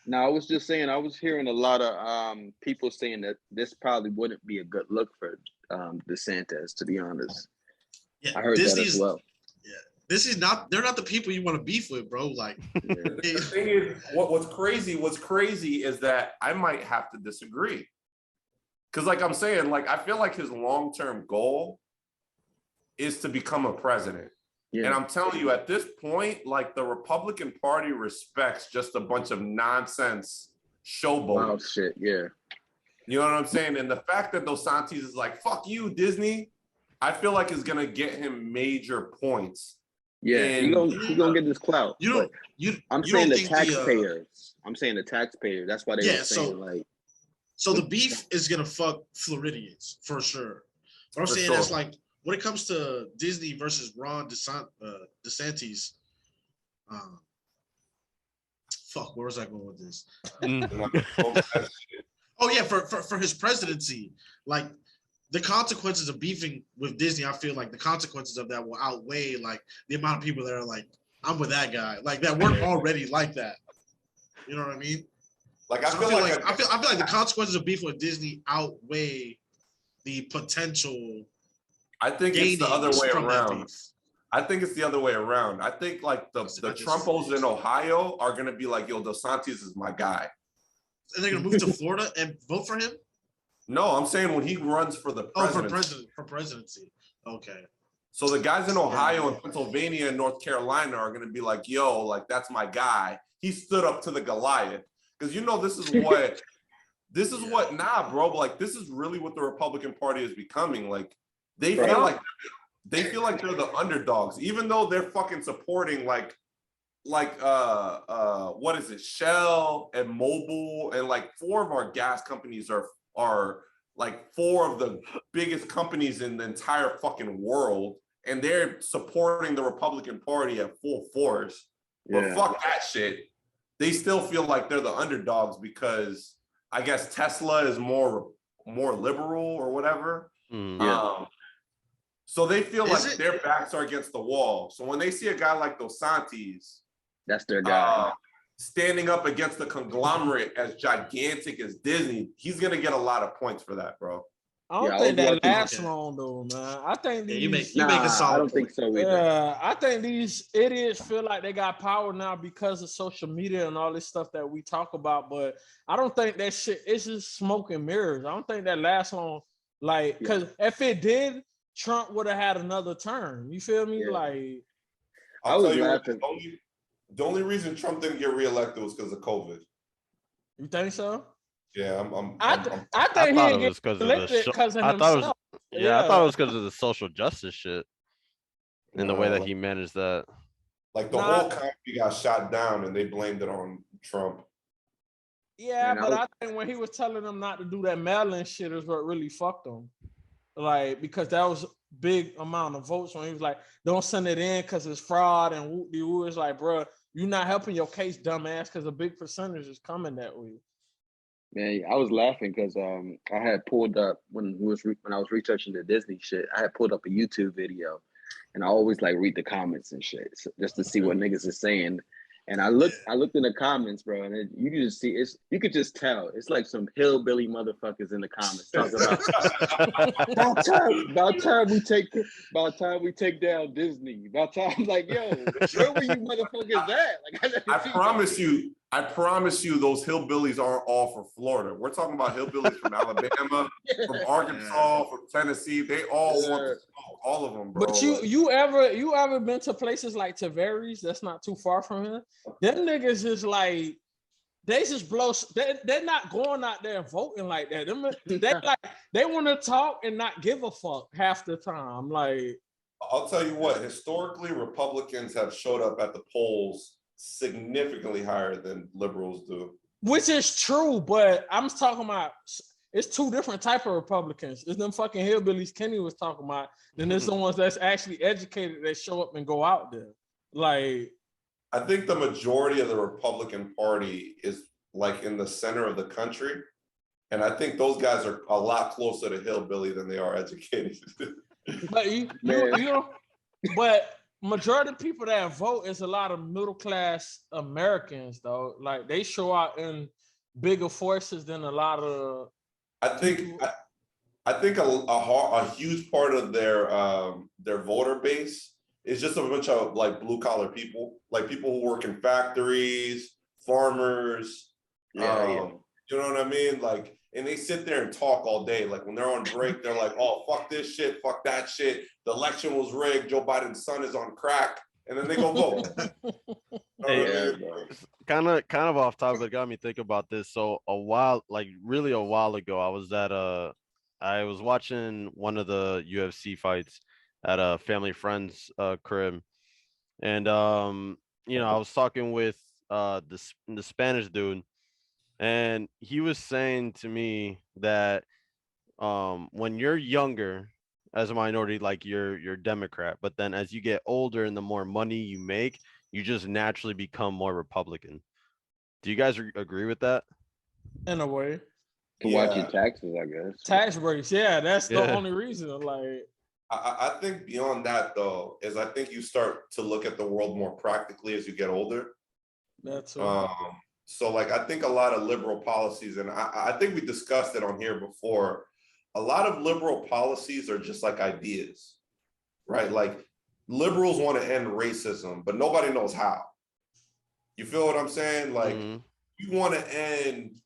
No, I was just saying I was hearing a lot of people saying that this probably wouldn't be a good look for DeSantis, to be honest. Yeah, I heard that Disney's as well. they're not the people you want to beef with, bro. Like, The thing is, what's crazy is that I might have to disagree. Because like I'm saying, like I feel like his long-term goal is to become a president. Yeah. And I'm telling you, at this point, like the Republican Party respects just a bunch of nonsense showboating. Wild shit. Yeah. You know what I'm saying? And the fact that Dos Santos is like, fuck you, Disney, I feel like is gonna get him major points. Yeah, he gonna get this clout. I'm saying the taxpayers. I'm saying the taxpayers. That's why they were saying like. So the beef is gonna fuck Floridians for sure. But I'm saying that's like when it comes to Disney versus Ron DeSantis. Fuck, where was I going with this? Oh yeah, for his presidency, like the consequences of beefing with Disney, I feel like the consequences of that will outweigh like the amount of people that are like, I'm with that guy, like that weren't already like that. You know what I mean? Like I feel like the consequences of beefing with Disney outweigh the potential. I think it's the other way around. I think it's the other way around. I think like the Trumpos in Ohio are gonna be like, yo, Dos Santos is my guy. And they're gonna move to Florida and vote for him? No, I'm saying when he runs for the presidency. For presidency. Okay. So the guys in Ohio and Pennsylvania and North Carolina are gonna be like, yo, like that's my guy. He stood up to the Goliath. Because you know this is what nah, bro. Like this is really what the Republican Party is becoming. Like they feel like they're the underdogs, even though they're fucking supporting like what is it, Shell and Mobil, and like 4 of our gas companies are like 4 of the biggest companies in the entire fucking world, and they're supporting the Republican Party at full force. But fuck that shit. They still feel like they're the underdogs because I guess Tesla is more liberal or whatever. So they feel like their backs are against the wall. So when they see a guy like Dos Santos, that's their guy, standing up against the conglomerate as gigantic as Disney, he's gonna get a lot of points for that, bro. I don't think that lasts long though, man. I think you make a solid. I don't think so either. Yeah, I think these idiots feel like they got power now because of social media and all this stuff that we talk about. But I don't think that shit. It's just smoke and mirrors. I don't think that lasts long. Like, because if it did, Trump would have had another term. You feel me? Like, I'll tell you what, the only reason Trump didn't get reelected was because of COVID. You think so? Yeah, I think he was because of the I thought it was because of the social justice shit and the way that he managed that. Like the whole country got shot down and they blamed it on Trump. Yeah, but I think when he was telling them not to do that mail-in shit is what really fucked them. Like, because that was big amount of votes when he was like, don't send it in because it's fraud and whoop-de-woo. It's like, bro, you're not helping your case, dumbass, because a big percentage is coming that way. Man, I was laughing because I had pulled up when I was researching the Disney shit. I had pulled up a YouTube video, and I always like read the comments and shit just to see what niggas is saying. And I looked in the comments, bro, and you can just see you could just tell it's like some hillbilly motherfuckers in the comments talking about about time we take down Disney. About time, like, yo, where were you motherfuckers at? Like, I promise you, those hillbillies aren't all for Florida. We're talking about hillbillies from Alabama, from Arkansas, from Tennessee. They all want to smoke, all of them, bro. But you ever been to places like Tavares? That's not too far from here. Them niggas is like, they just blow. They're not going out there voting like that. They want to talk and not give a fuck half the time. Like, I'll tell you what. Historically, Republicans have showed up at the polls significantly higher than liberals do. Which is true, but I'm talking about it's 2 different type of Republicans. It's them fucking hillbillies Kenny was talking about. Then there's the ones that's actually educated that show up and go out there. Like, I think the majority of the Republican Party is like in the center of the country. And I think those guys are a lot closer to hillbilly than they are educated. But you know, but majority of people that vote is a lot of middle class Americans, though. Like, they show out in bigger forces than a lot of. I think a huge part of their voter base is just a bunch of like blue collar people, like people who work in factories, farmers. Yeah. You know what I mean? Like, and they sit there and talk all day. Like when they're on break, they're like, "Oh, fuck this shit, fuck that shit. The election was rigged. Joe Biden's son is on crack," and then they go vote. You know what I mean? Kind of off topic, but got me thinking about this. So really a while ago, I was watching one of the UFC fights at a family friend's crib, and you know, I was talking with the Spanish dude, and he was saying to me that when you're younger as a minority, like you're Democrat, but then as you get older and the more money you make, you just naturally become more Republican. Do you guys agree with that? In a way. To watch your taxes, I guess. Tax breaks, yeah, that's the Yeah. only reason. Like, I think beyond that though, is I think you start to look at the world more practically as you get older. that's So like I think a lot of liberal policies, and I think we discussed it on here before, a lot of liberal policies are just like ideas, right? Like liberals want to end racism, but nobody knows how. You feel what I'm saying? Like we want to end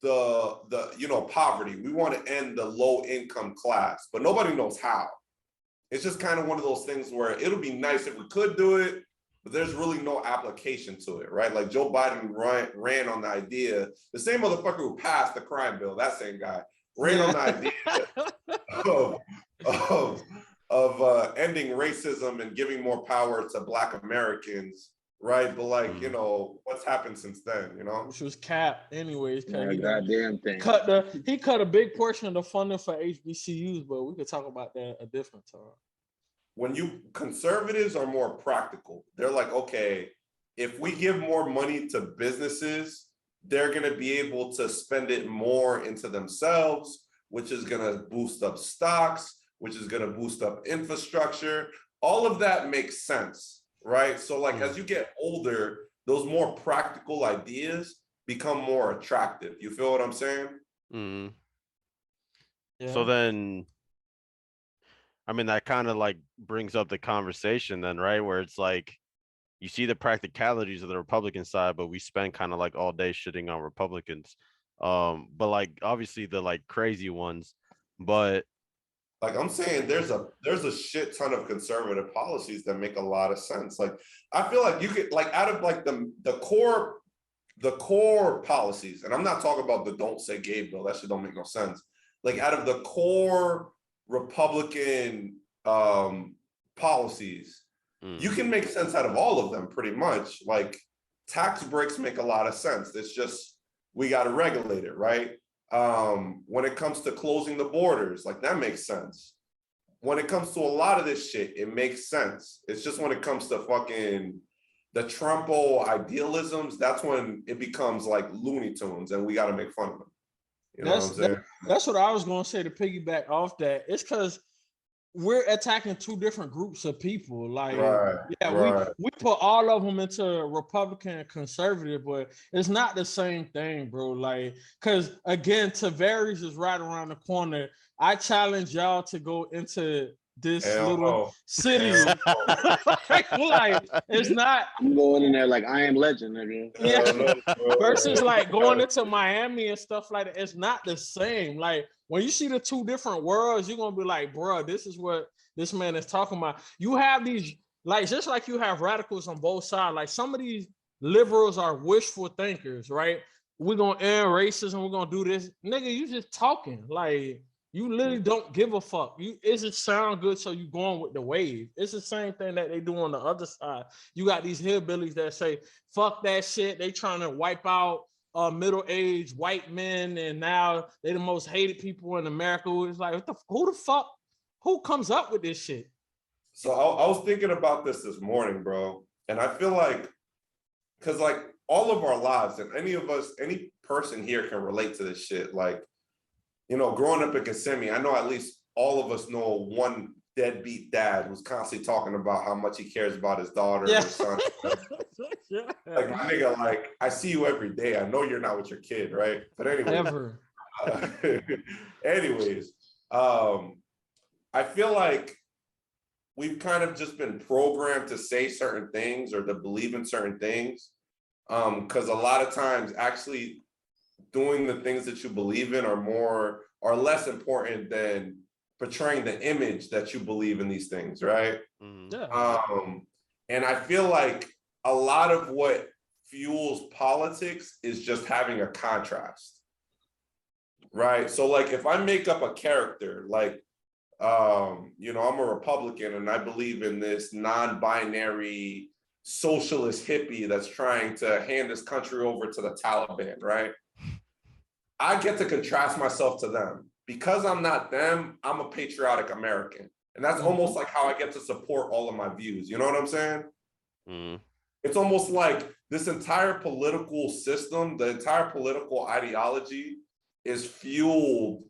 the you know, poverty. We want to end the low income class, but nobody knows how. It's just kind of one of those things where it'll be nice if we could do it, but there's really no application to it, right? Like Joe Biden ran on the idea, the same motherfucker who passed the crime bill, that same guy, ran on the idea of ending racism and giving more power to Black Americans, right? But like, you know, what's happened since then, you know? which was capped anyways. Yeah, goddamn thing. He cut a big portion of the funding for HBCUs, but we could talk about that a different time. When conservatives are more practical, they're like, okay, if we give more money to businesses, they're going to be able to spend it more into themselves, which is going to boost up stocks, which is going to boost up infrastructure. All of that makes sense, right? So like as you get older, those more practical ideas become more attractive. You feel what I'm saying? Yeah. So then, I mean, that kind of like brings up the conversation then, right? Where it's like, you see the practicalities of the Republican side, but we spend kind of like all day shitting on Republicans. But like, obviously the like crazy ones, but like I'm saying, there's a shit ton of conservative policies that make a lot of sense. Like, I feel like you could like out of like the core policies, and I'm not talking about the don't say gay bill, that shit don't make no sense. Like out of the core Republican policies, you can make sense out of all of them pretty much. Like tax breaks make a lot of sense. It's just, we got to regulate it, right? When it comes to closing the borders, like that makes sense. When it comes to a lot of this shit, it makes sense. It's just when it comes to fucking the Trumpo idealisms, that's when it becomes like Looney Tunes and we got to make fun of them. You know what I'm saying? That's what I was going to say to piggyback off that. It's because we're attacking two different groups of people. Like, we put all of them into Republican and conservative, but it's not the same thing, bro. Like, because again, Tavares is right around the corner. I challenge y'all to go into this little city. Like, it's not. I'm going in there like I Am Legend, nigga. Yeah. Versus like going into Miami and stuff like that. It's not the same. Like when you see the two different worlds, you're gonna be like, bro, this is what this man is talking about. You have these, like, just like you have radicals on both sides. Like some of these liberals are wishful thinkers, right? We're gonna end racism, we're gonna do this. Nigga, you just talking. Like, you literally don't give a fuck. It just sound good, so you going with the wave. It's the same thing that they do on the other side. You got these hillbillies that say, fuck that shit. They trying to wipe out middle-aged white men, and now they the most hated people in America. It's like, who comes up with this shit? So I was thinking about this morning, bro. And I feel like, because like all of our lives, and any person here can relate to this shit. Like, you know, growing up in Kissimmee, I know at least all of us know one deadbeat dad who's constantly talking about how much he cares about his daughter or his son. Like, my nigga, like, I see you every day. I know you're not with your kid, right? But anyway. Anyways, I feel like we've kind of just been programmed to say certain things or to believe in certain things. Because a lot of times actually doing the things that you believe in are less important than portraying the image that you believe in these things, right? Yeah. And I feel like a lot of what fuels politics is just having a contrast, right? So like if I make up a character, like, you know, I'm a Republican and I believe in this non-binary socialist hippie that's trying to hand this country over to the Taliban, right? I get to contrast myself to them. Because I'm not them, I'm a patriotic American. And that's almost like how I get to support all of my views. You know what I'm saying? It's almost like this entire political system, the entire political ideology is fueled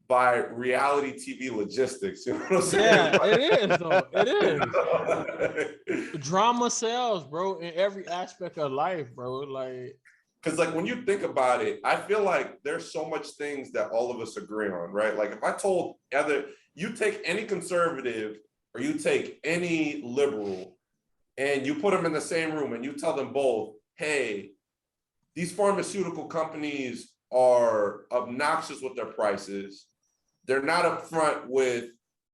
by reality TV logistics. You know what I'm saying? Yeah, it is though. It is. Drama sells, bro, in every aspect of life, bro. Like, because like when you think about it, I feel like there's so much things that all of us agree on, right? Like if I told either you take any conservative or you take any liberal and you put them in the same room and you tell them both, hey, these pharmaceutical companies are obnoxious with their prices. They're not upfront with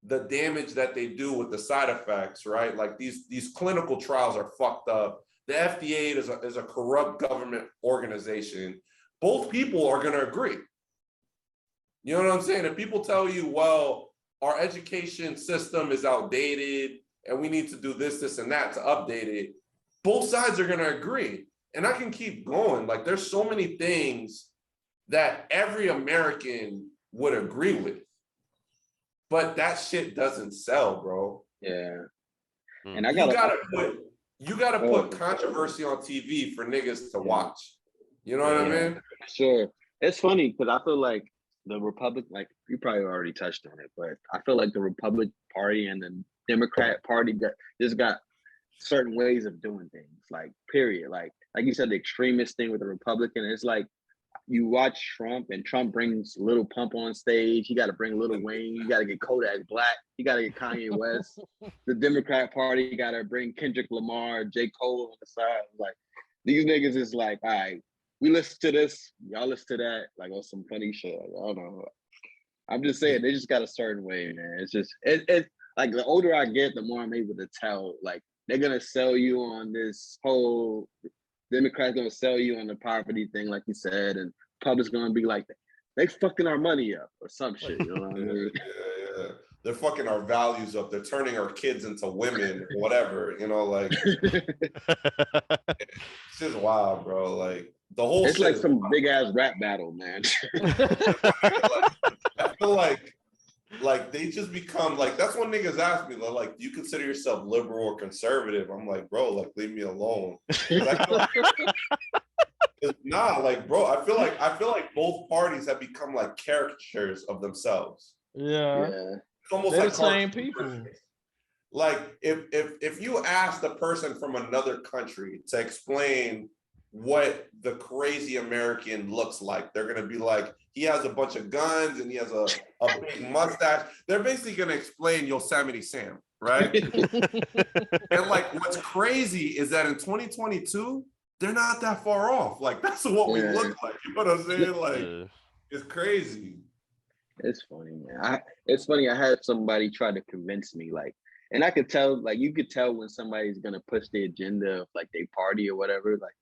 the damage that they do with the side effects, right? Like these clinical trials are fucked up. The FDA is a corrupt government organization. Both people are going to agree. You know what I'm saying? If people tell you, well, our education system is outdated and we need to do this, this, and that to update it, both sides are going to agree. And I can keep going. Like there's so many things that every American would agree with. But that shit doesn't sell, bro. Yeah. Mm. And I you gotta put controversy on TV for niggas to watch. You know what I mean? Sure. It's funny because I feel like the Republic, like you probably already touched on it, but I feel like the Republican Party and the Democrat Party just got certain ways of doing things, like period. Like you said, the extremist thing with the Republican, it's like you watch Trump and Trump brings Little Pump on stage. He got to bring Little Wayne. You got to get Kodak Black. You got to get Kanye West. The Democrat Party got to bring Kendrick Lamar, J. Cole on the side. Like these niggas is like, all right, we listen to this, y'all listen to that, like on some funny shit. Like, I don't know. I'm just saying they just got a certain way, man. It's just it's like the older I get, the more I'm able to tell. Like they're gonna sell you on this whole. Democrats gonna sell you on the poverty thing, like you said, and public's gonna be like, they fucking our money up or some shit. You know what I mean? Yeah. They're fucking our values up. They're turning our kids into women, or whatever. You know, like it's just wild, bro. Like the whole. It's like some big ass rap battle, man. I feel like they just become like, that's when niggas ask me, like, do you consider yourself liberal or conservative? I'm like, bro, like leave me alone. Nah, like bro, I feel like both parties have become like caricatures of themselves. yeah. It's almost They're like the same people. Like if you ask the person from another country to explain what the crazy American looks like, they're gonna be like, he has a bunch of guns and he has a big mustache. They're basically gonna explain Yosemite Sam, right? And like what's crazy is that in 2022, they're not that far off. Like that's what we look like. You know what I'm saying? Like it's crazy. It's funny, man. It's funny. I had somebody try to convince me, like, and I could tell, like, you could tell when somebody's gonna push the agenda of like their party or whatever. Like,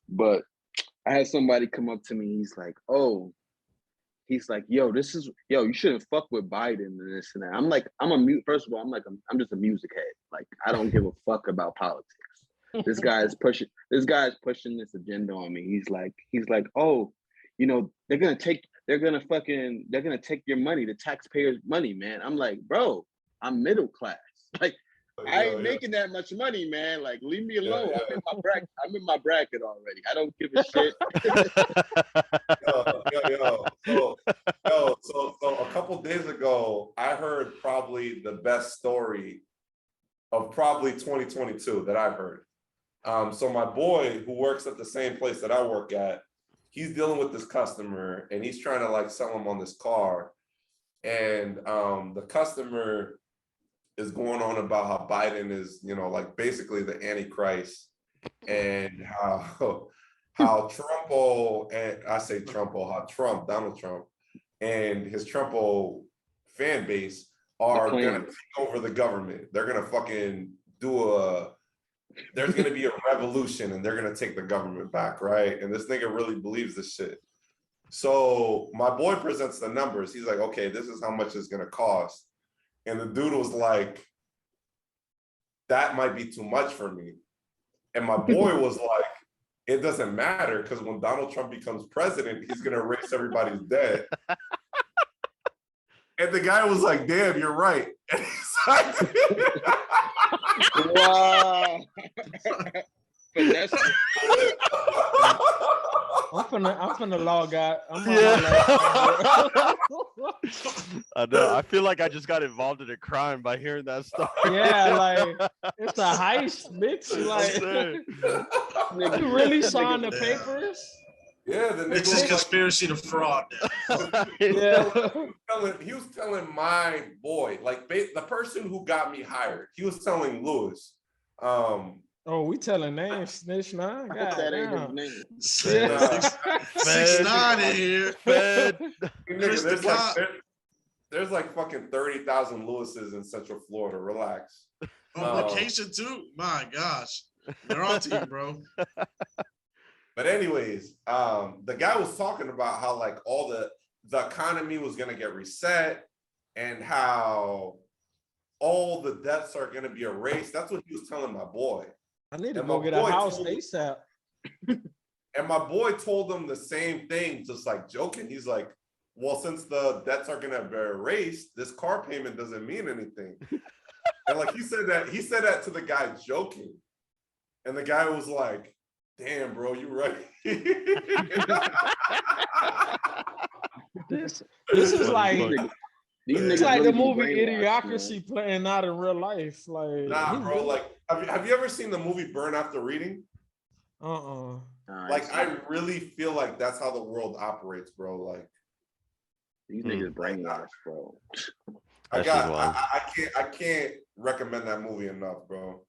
but I had somebody come up to me. He's like, he's like, yo, you shouldn't fuck with Biden and this and that. I'm like, first of all, I'm just a music head. Like, I don't give a fuck about politics. This guy's pushing this agenda on me. He's like, oh, you know, they're gonna take your money, the taxpayers' money, man. I'm like, bro, I'm middle class. Like, I ain't making that much money, man. Like, leave me alone. I'm in my bracket already. I don't give a shit. So a couple days ago, I heard probably the best story of probably 2022 that I've heard. So my boy who works at the same place that I work at, he's dealing with this customer and he's trying to like sell him on this car. And the customer is going on about how Biden is, like basically the Antichrist, and how Donald Trump and his Trumpo fan base are gonna take over the government. They're gonna fucking there's gonna be a revolution and they're gonna take the government back, right? And this nigga really believes this shit. So my boy presents the numbers. He's like, okay, this is how much it's gonna cost. And the dude was like, that might be too much for me. And my boy was like, it doesn't matter, because when Donald Trump becomes president, he's gonna erase everybody's debt. And the guy was like, damn, you're right. And he's like, wow. I'm finna log out. I know. I feel like I just got involved in a crime by hearing that story. Yeah, like it's a heist, bitch. Like you really signed the papers? Yeah, it's just conspiracy to fraud. Yeah. He was telling my boy, like the person who got me hired, he was telling Lewis. Oh, we telling names, Snitch 9? God, that ain't his name. 6ix9ine in here. There's like fucking 30,000 Lewises in Central Florida. Relax. On vacation too? My gosh. They're on to you, bro. But anyways, the guy was talking about how like all the economy was gonna get reset and how all the debts are gonna be erased. That's what he was telling my boy. I need to go get a house ASAP. And my boy told him the same thing, just like joking. He's like, well, since the debts are gonna be erased, this car payment doesn't mean anything. And like he said that to the guy joking. And the guy was like, damn, bro, you right. This is like it's like the movie Idiocracy playing out in real life. Like, nah, bro. Like, have you ever seen the movie Burn After Reading? Like, I really feel like that's how the world operates, bro. Like, these niggas brainwashed, bro. I can't recommend that movie enough, bro.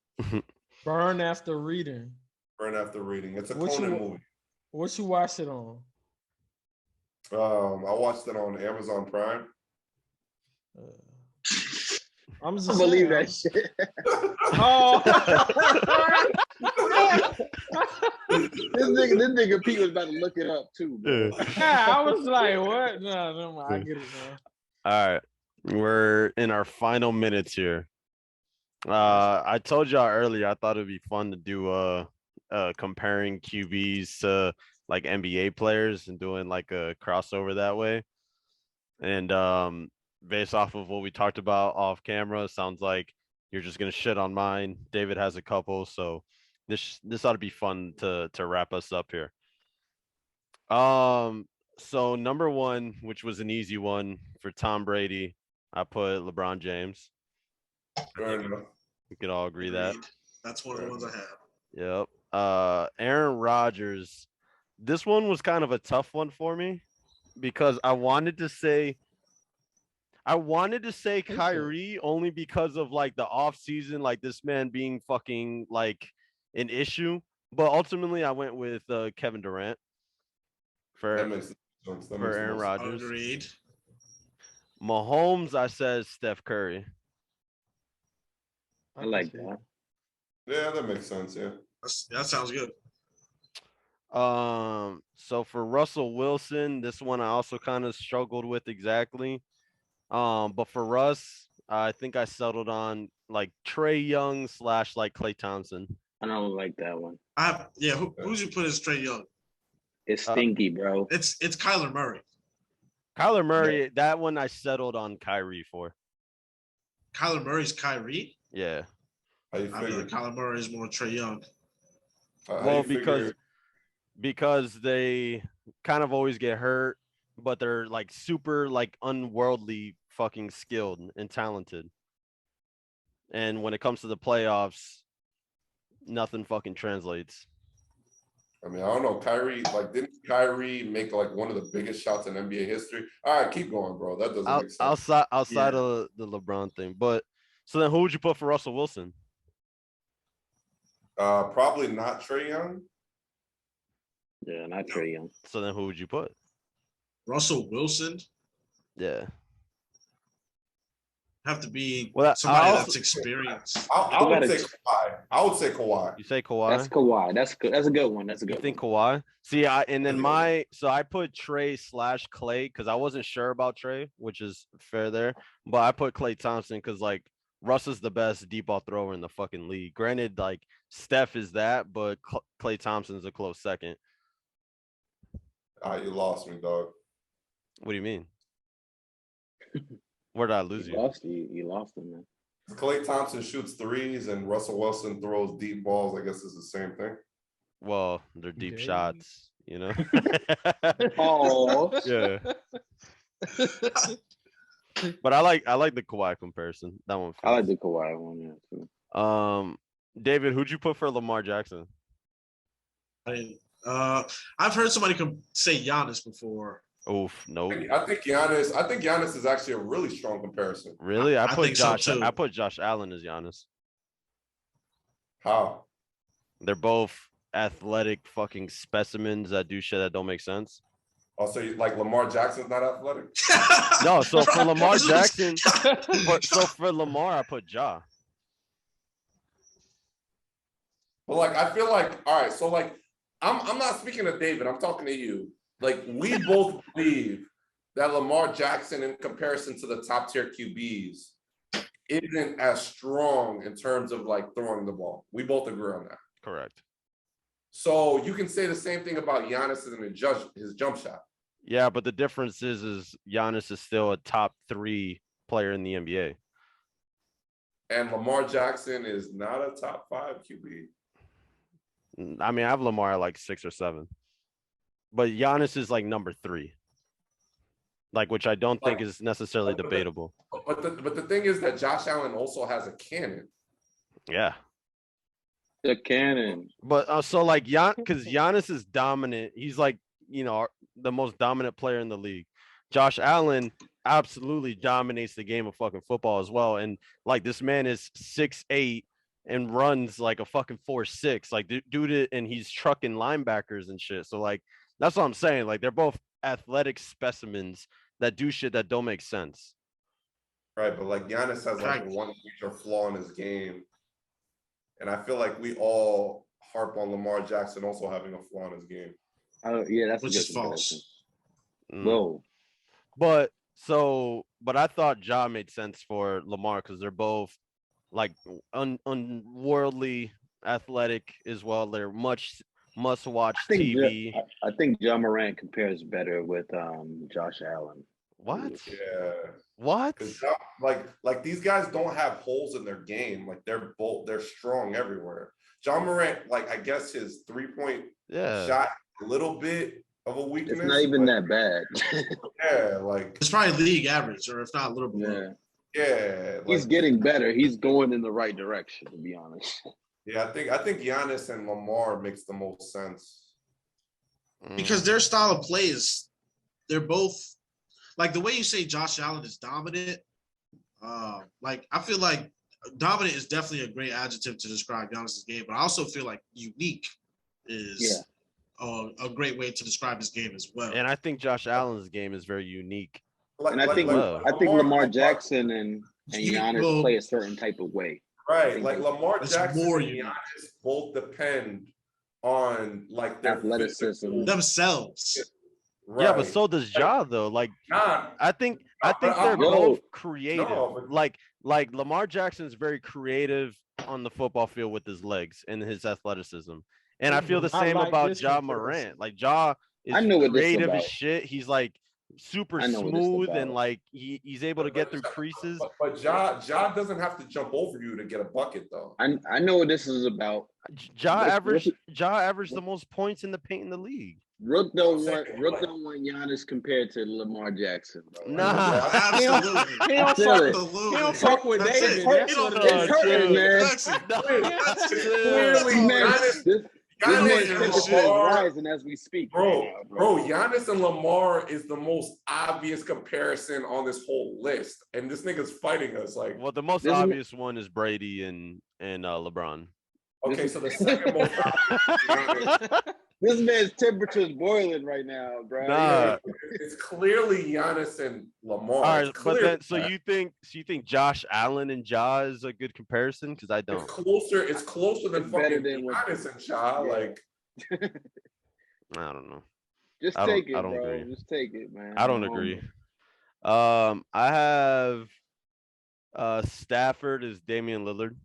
Burn After Reading. Burn After Reading. It's a Conan movie. What you watch it on? I watched it on Amazon Prime. I'm just believe that shit. Oh, this nigga Pete was about to look it up too. Bro. yeah, I was like, what? No, I get it, man. All right, we're in our final minutes here. I told y'all earlier I thought it'd be fun to do comparing QBs to like NBA players and doing like a crossover that way. And based off of what we talked about off camera, sounds like you're just gonna shit on mine. David has a couple, so this ought to be fun to wrap us up here. So number one, which was an easy one for Tom Brady, I put LeBron James. We could all agree that. That's one of the ones I have. Yep. Aaron Rodgers. This one was kind of a tough one for me because I wanted to say Kyrie only because of like the off season, like this man being fucking like an issue. But ultimately I went with Kevin Durant for Aaron Rodgers. Agreed. Mahomes, I said Steph Curry. I like that. Yeah, that makes sense. Yeah. That sounds good. So for Russell Wilson, this one I also kind of struggled with exactly. But for Russ, I think I settled on like Trae Young / like Klay Thompson. I don't like that one. Who'd you put as Trae Young? It's stinky, bro. It's Kyler Murray. Kyler Murray, that one I settled on Kyrie for. Kyler Murray's Kyrie? Yeah. I feel like Kyler Murray is more Trae Young. Well, because they kind of always get hurt, but they're like super like unworldly fucking skilled and talented. And when it comes to the playoffs, nothing fucking translates. I mean, I don't know. Kyrie, like, didn't Kyrie make like one of the biggest shots in NBA history? All right, keep going, bro. That doesn't make sense. Outside of the LeBron thing, but So then who would you put for Russell Wilson? Probably not Trae Young. Yeah, not Trae Young. So then who would you put? Russell Wilson Yeah. have to be Well, I somebody also- that's experienced. I would say Kawhi. I would say Kawhi. You say Kawhi? That's Kawhi. That's good. That's a good one. That's a You good think one. Kawhi? See, and then I put Trey / Clay because I wasn't sure about Trey, which is fair there. But I put Klay Thompson because like Russ is the best deep ball thrower in the fucking league. Granted, like Steph is that, but Klay Thompson's a close second. You lost me, dog. What do you mean? Where did I lose you? You lost him, man. Klay Thompson shoots threes and Russell Wilson throws deep balls. I guess it's the same thing. Well, they're deep Okay. shots, you know. Oh, Yeah, but I like the Kawhi comparison. That one. I like fits. the Kawhi one, yeah, too. David, who'd you put for Lamar Jackson? I've heard somebody say Giannis before. Oof, no. I think Giannis is actually a really strong comparison. Really? I I put think so, Josh. too. I put Josh Allen as Giannis. How? They're both athletic fucking specimens that do shit that don't make sense. Also, like Lamar Jackson's not athletic. No, so for Lamar This was- Jackson, for Lamar, I put Ja. But like, I feel like, all right, so like, I'm not speaking to David. I'm talking to you. Like, we both believe that Lamar Jackson, in comparison to the top tier QBs, isn't as strong in terms of like throwing the ball. We both agree on that. Correct. So you can say the same thing about Giannis and his jump shot. Yeah, but the difference is Giannis is still a top 3 player in the NBA. And Lamar Jackson is not a top 5 QB. I mean, I have Lamar at like 6 or 7, but Giannis is like number 3. Like, which I don't think is necessarily debatable. But the thing is that Josh Allen also has a cannon. Yeah. The cannon. But so like because Giannis is dominant. He's like, you know, the most dominant player in the league. Josh Allen absolutely dominates the game of fucking football as well. And like this man is 6'8" and runs like a fucking 4'6". Like dude, and he's trucking linebackers and shit. So like that's what I'm saying. Like they're both athletic specimens that do shit that don't make sense. Right, but like Giannis has like one major flaw in his game. And I feel like we all harp on Lamar Jackson also having a flaw in his game. Yeah, that's Which a is good false. Mm. Whoa. But I thought Ja made sense for Lamar because they're both like unworldly athletic as well. They're must-watch TV. I think John Morant compares better with Josh Allen. What? Yeah. What? Because like these guys don't have holes in their game. Like they're strong everywhere. John Morant, like I guess his 3-point Yeah. shot a little bit of a weakness. It's not even but- that bad. Yeah, like It's probably league average, or if not a little bit. Yeah. yeah. He's like- getting better. He's going in the right direction, to be honest. Yeah, I think Giannis and Lamar makes the most sense. Because their style of play is, they're both like the way you say Josh Allen is dominant. Like I feel like dominant is definitely a great adjective to describe Giannis's game, but I also feel like unique is a great way to describe his game as well. And I think Josh Allen's game is very unique. And I think Lamar Jackson and Giannis play a certain type of way. Right, like Lamar It's Jackson more and unique. Giannis both depend on like their Athleticism. physical- Themselves. Yeah, but Right. so does Ja though. Like Nah, I think but they're No. both creative. No, but- Like Lamar Jackson's very creative on the football field with his legs and his athleticism. And I feel the I same like about this Ja comparison. Morant. Like Ja is I know what this is creative as about. shit. He's like super I know what this is smooth and about. like he's able to get through creases. But Ja doesn't have to jump over you to get a bucket though. I know what this is about. Ja What's- averaged the most points in the paint in the league. Rook don't want Giannis compared to Lamar Jackson, bro. Nah. Absolutely. He don't Feel fuck, it. Absolutely. he don't fuck with That's it. David. That's He what don't- it It's is. hurting, man. That's it. No. That's it. Clearly, man. Giannis- This, This Giannis man's and temperature is Lamar, rising as we speak. bro, right now, bro, Giannis and Lamar is the most obvious comparison on this whole list, and this nigga's fighting us. Like, Well, the most This is- obvious one is Brady and LeBron. okay, so the second most obvious is Giannis. This man's temperature is boiling right now, bro. Nah. It's clearly Giannis and Lamar. All It's right, but clearly then that. you think Josh Allen and Ja is a good comparison? Because I It's don't. closer. It's closer than It's better fucking than what- Giannis and Ja. Yeah. Like, I don't know. Just I don't- take it, I don't bro. agree. Just take it, man. I don't I'm agree. humble. I have Stafford is Damian Lillard.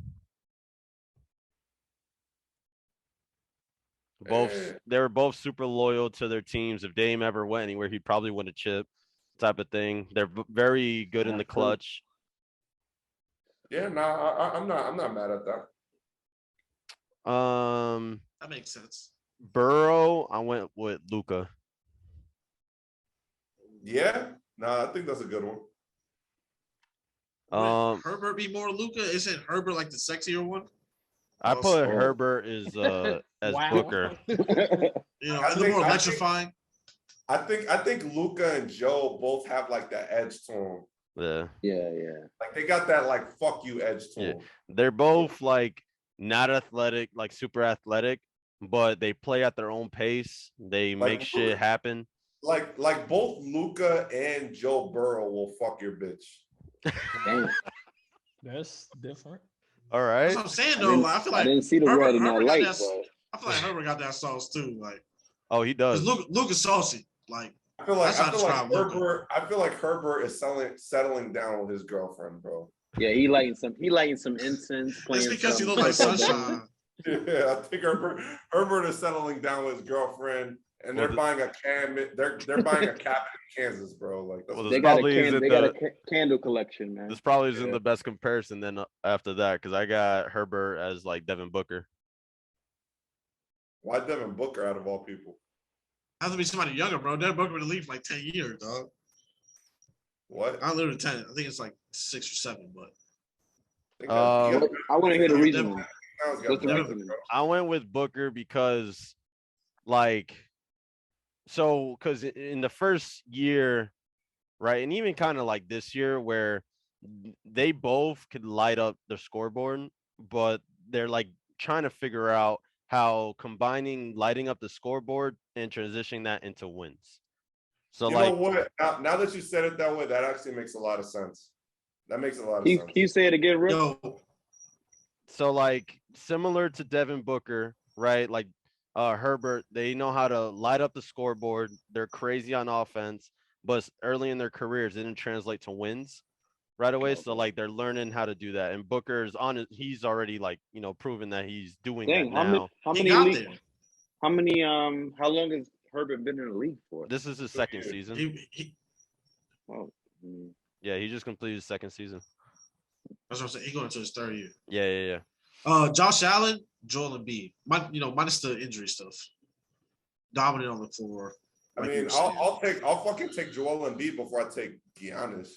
Eh. They were both super loyal to their teams. If Dame ever went anywhere, he'd probably win a chip, type of thing. They're very good in the That's true. clutch. yeah, nah, I'm not mad at that. That makes sense. Burrow, I went with Luca. Yeah, nah, I think that's a good one. Would Herbert be more Luca? Isn't Herbert like the sexier one? I Oh, put so- Herbert as Wow. Booker. You know, I the think- more I think- electrifying. I think Luca and Joe both have like that edge to them. Yeah, Yeah. Like they got that like fuck you edge to Yeah. them. they're both like not athletic, like super athletic, but they play at their own pace. They Like make shit Luka. happen. Like both Luca and Joe Burrow will fuck your bitch. Damn. That's different. All That's right. what I'm saying I though. didn't, Like, I feel I like didn't see the Herbert- world in that Herbert got light, that- but I feel like Herbert got that sauce too. Like, Oh, he because does. Luke is saucy. Like, I feel like That's how I describe Luka. Herbert is settling down with his girlfriend, bro. yeah, he lighting some incense. it's Playing because he some look like Purple Rain. sunshine. Yeah, I think Herbert is settling down with his girlfriend, and they're Well, buying a cabin. They're buying a cabin in Kansas, bro. Like that's Well, what this They got a probably isn't they got a the candle collection, man. this probably isn't Yeah. the best comparison then after that because I got Herbert as like Devin Booker. why Devin Booker out of all people. Has to be somebody younger, bro. Devin Booker been in the league for like 10 years, dog. What? Not literally 10. I think it's like 6 or 7, but Think I want to hear the Devin- reasoning. Now he's What's the got reasoning? I went with Booker because because in the first year, right, and even kind of like this year where they both could light up the scoreboard, but they're like trying to figure out how combining lighting up the scoreboard and transitioning that into wins. So You like know what? Now that you said it that way, that actually makes a lot of sense. That makes a lot of Can sense. you say it again, Rick? yo, So like similar to Devin Booker, right? Like Herbert, they know how to light up the scoreboard. They're crazy on offense, but early in their careers, it didn't translate to wins right away. So like they're learning how to do that. And Booker's on it. He's already like, proven that he's doing Dang, that now. how he many got league, there. how long has Herbert been in the league for? This is his second season. He, Oh, mm. Yeah, he just completed his second season. that's what I'm saying. He going into his 3rd year. Yeah. Josh Allen, Joel Embiid. Minus the injury stuff. Dominant on the floor. I like you mean, were saying. I'll fucking take Joel Embiid before I take Giannis.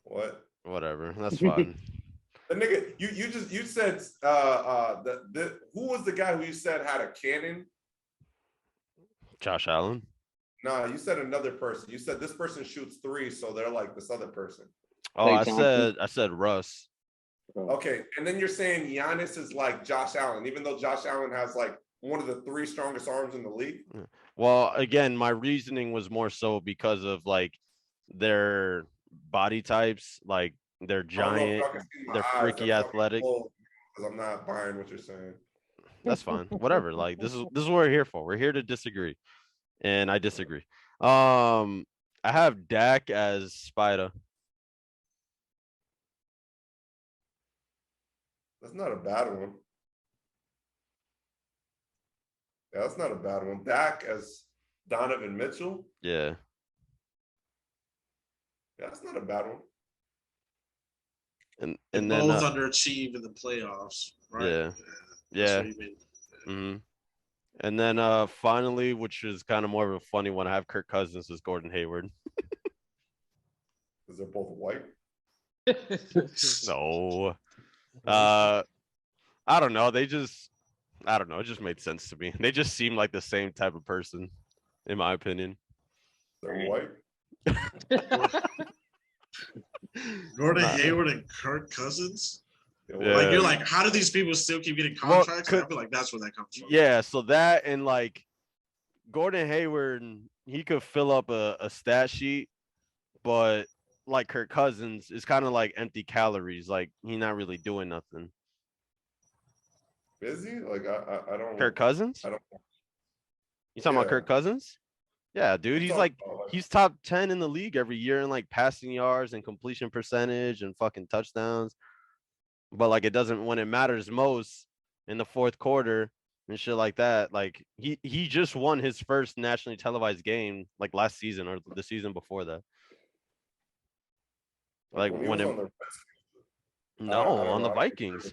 What? Whatever. That's fine. The nigga, you said who was the guy who you said had a cannon? Josh Allen. Nah, you said another person. You said this person shoots 3, so they're like this other person. Oh, Klay I Thompson. said Russ. Okay, and then you're saying Giannis is like Josh Allen, even though Josh Allen has like one of the 3 strongest arms in the league. Well, again, my reasoning was more so because of like their body types, like they're I don't know if giant, y'all can see my they're eyes, freaky fucking athletic. closed, 'cause I'm not buying what you're saying. That's fine. Whatever. Like this is what we're here for. We're here to disagree. And I disagree. I have Dak as Spider. That's not a bad one. Yeah, that's not a bad one. Dak as Donovan Mitchell. Yeah. Yeah, that's not a bad one. And then Both underachieved in the playoffs, right? yeah. That's yeah. what he meant. hmm And then finally, which is kind of more of a funny one, I have Kirk Cousins as Gordon Hayward. Because they're both white. No. I don't know. I don't know. It just made sense to me. They just seem like the same type of person, in my opinion. They're white. Gordon Nah. Hayward and Kirk Cousins. Yeah. Like you're like, how do these people still keep getting Well, contracts? could- I feel like that's where that comes from. Yeah, so that and like Gordon Hayward, he could fill up a stat sheet, but like Kirk Cousins is kind of like empty calories. Like he's not really doing nothing. Is he? Like I don't. Kirk Cousins? I don't. You talking about Yeah. Kirk Cousins? Yeah, dude. He's talking like about, he's top 10 in the league every year in like passing yards and completion percentage and fucking touchdowns. But like it doesn't when it matters most in the fourth quarter and shit like that. Like he just won his first nationally televised game like last season or the season before that. Like he when was it on the no I don't on the know. Vikings.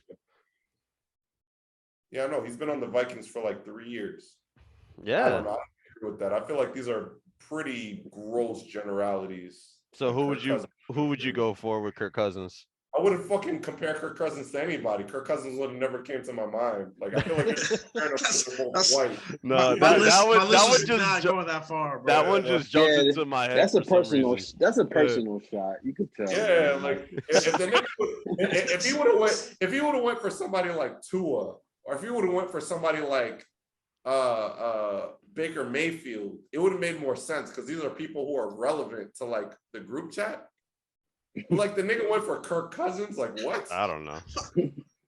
Yeah, no, he's been on the Vikings for like 3 years. I Yeah. don't know. I don't agree with that. I feel like these are pretty gross generalities. So that who Kirk would you Cousins- go for with Kirk Cousins? I wouldn't fucking compare Kirk Cousins to anybody. Kirk Cousins would have never came to my mind. Like I feel like it's comparing them because they're both That's- white. No, my that list was is just not going that far, bro. that one Yeah, just jumped yeah, into my head. That's a for some personal. reason. That's a personal shot. You could tell. Yeah, man. like if the nigga if he would have went for somebody like Tua, or if he would have went for somebody like Baker Mayfield, it would have made more sense because these are people who are relevant to like the group chat. But, like the nigga went for Kirk Cousins, like what? I don't know.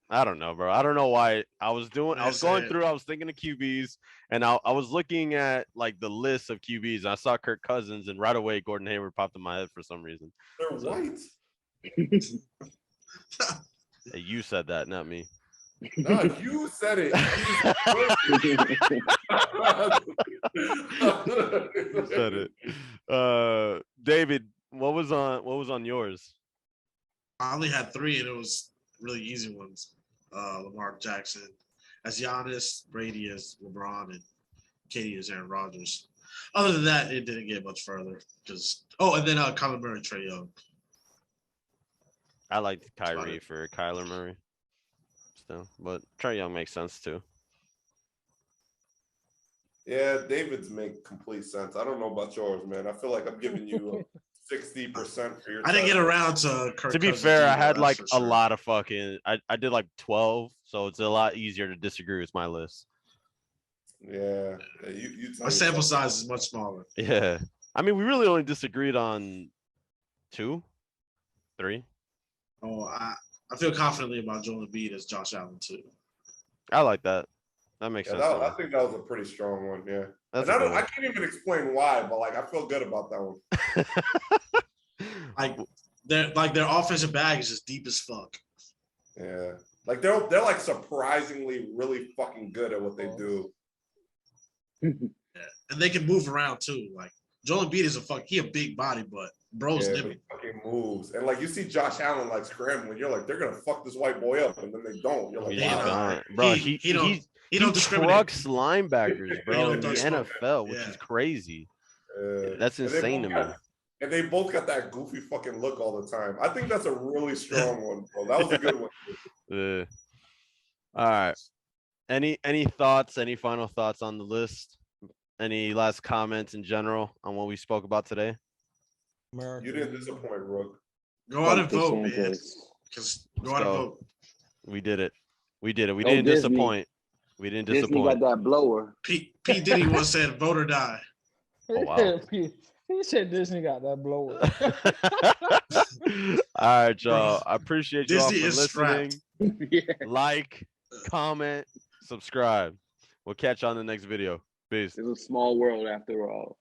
I don't know, bro. I don't know why I was going through, I was thinking of QBs and I was looking at like the list of QBs and I saw Kirk Cousins and right away Gordon Hayward popped in my head for some reason. They're white. Hey, you said that, not me. No, you said it. You said it. David, what was on yours? I only had 3, and it was really easy ones. Lamar Jackson as Giannis, Brady as LeBron, and Katie as Aaron Rodgers. Other than that, it didn't get much further. And then Kyler Murray, Trae Young. I liked about Kyrie it. for Kyler Murray. Still, but Trae Young makes sense too. Yeah, David's make complete sense. I don't know about yours, man. I feel like I'm giving you 60% for your. I didn't get time. around to Kirk To be Cousins fair, I either, had that's like for a sure. lot of fucking. I did like 12, so it's a lot easier to disagree with my list. Yeah, you. My sample size is much smaller. Yeah, I mean, we really only disagreed on 2, 3. Oh, I feel confidently about Joel Embiid as Josh Allen too. I like that. That makes Yeah, sense. to I me. think that was a pretty strong one. Yeah, That's and a good I can't even explain why, but like I feel good about that one. Like their offensive bag is just deep as fuck. Yeah, like they're like surprisingly really fucking good at what they do. And they can move around too. Like Joel Embiid is he a big body, but bro's Yeah, nimble. he fucking moves, and like you see Josh Allen like scrambling, you're like they're gonna fuck this white boy up, and then they don't. You're like, He Yeah, just wow. nah. don't. Bro, He he don't discriminate. trucks linebackers, bro, don't in the discriminate. NFL, which Yeah. is crazy. Yeah. That's And they insane to both me. got- And they both got that goofy fucking look all the time. I think that's a really strong one, bro. That was a good one. All right. Any thoughts? Any final thoughts on the list? Any last comments in general on what we spoke about today? You didn't disappoint, Rook. Go out and Fuck vote, man. DeSantis. Because Let's go out and go. vote. We did it. We did it. We Oh, didn't Disney. disappoint. We didn't Disney got disappoint. that blower. P Diddy once said, "Vote or die." Oh, wow. He said Disney got that blower. All right, y'all. I appreciate you all for Disney is listening. strapped. Yeah. Like, comment, subscribe. We'll catch you on the next video. Peace. It's a small world after all.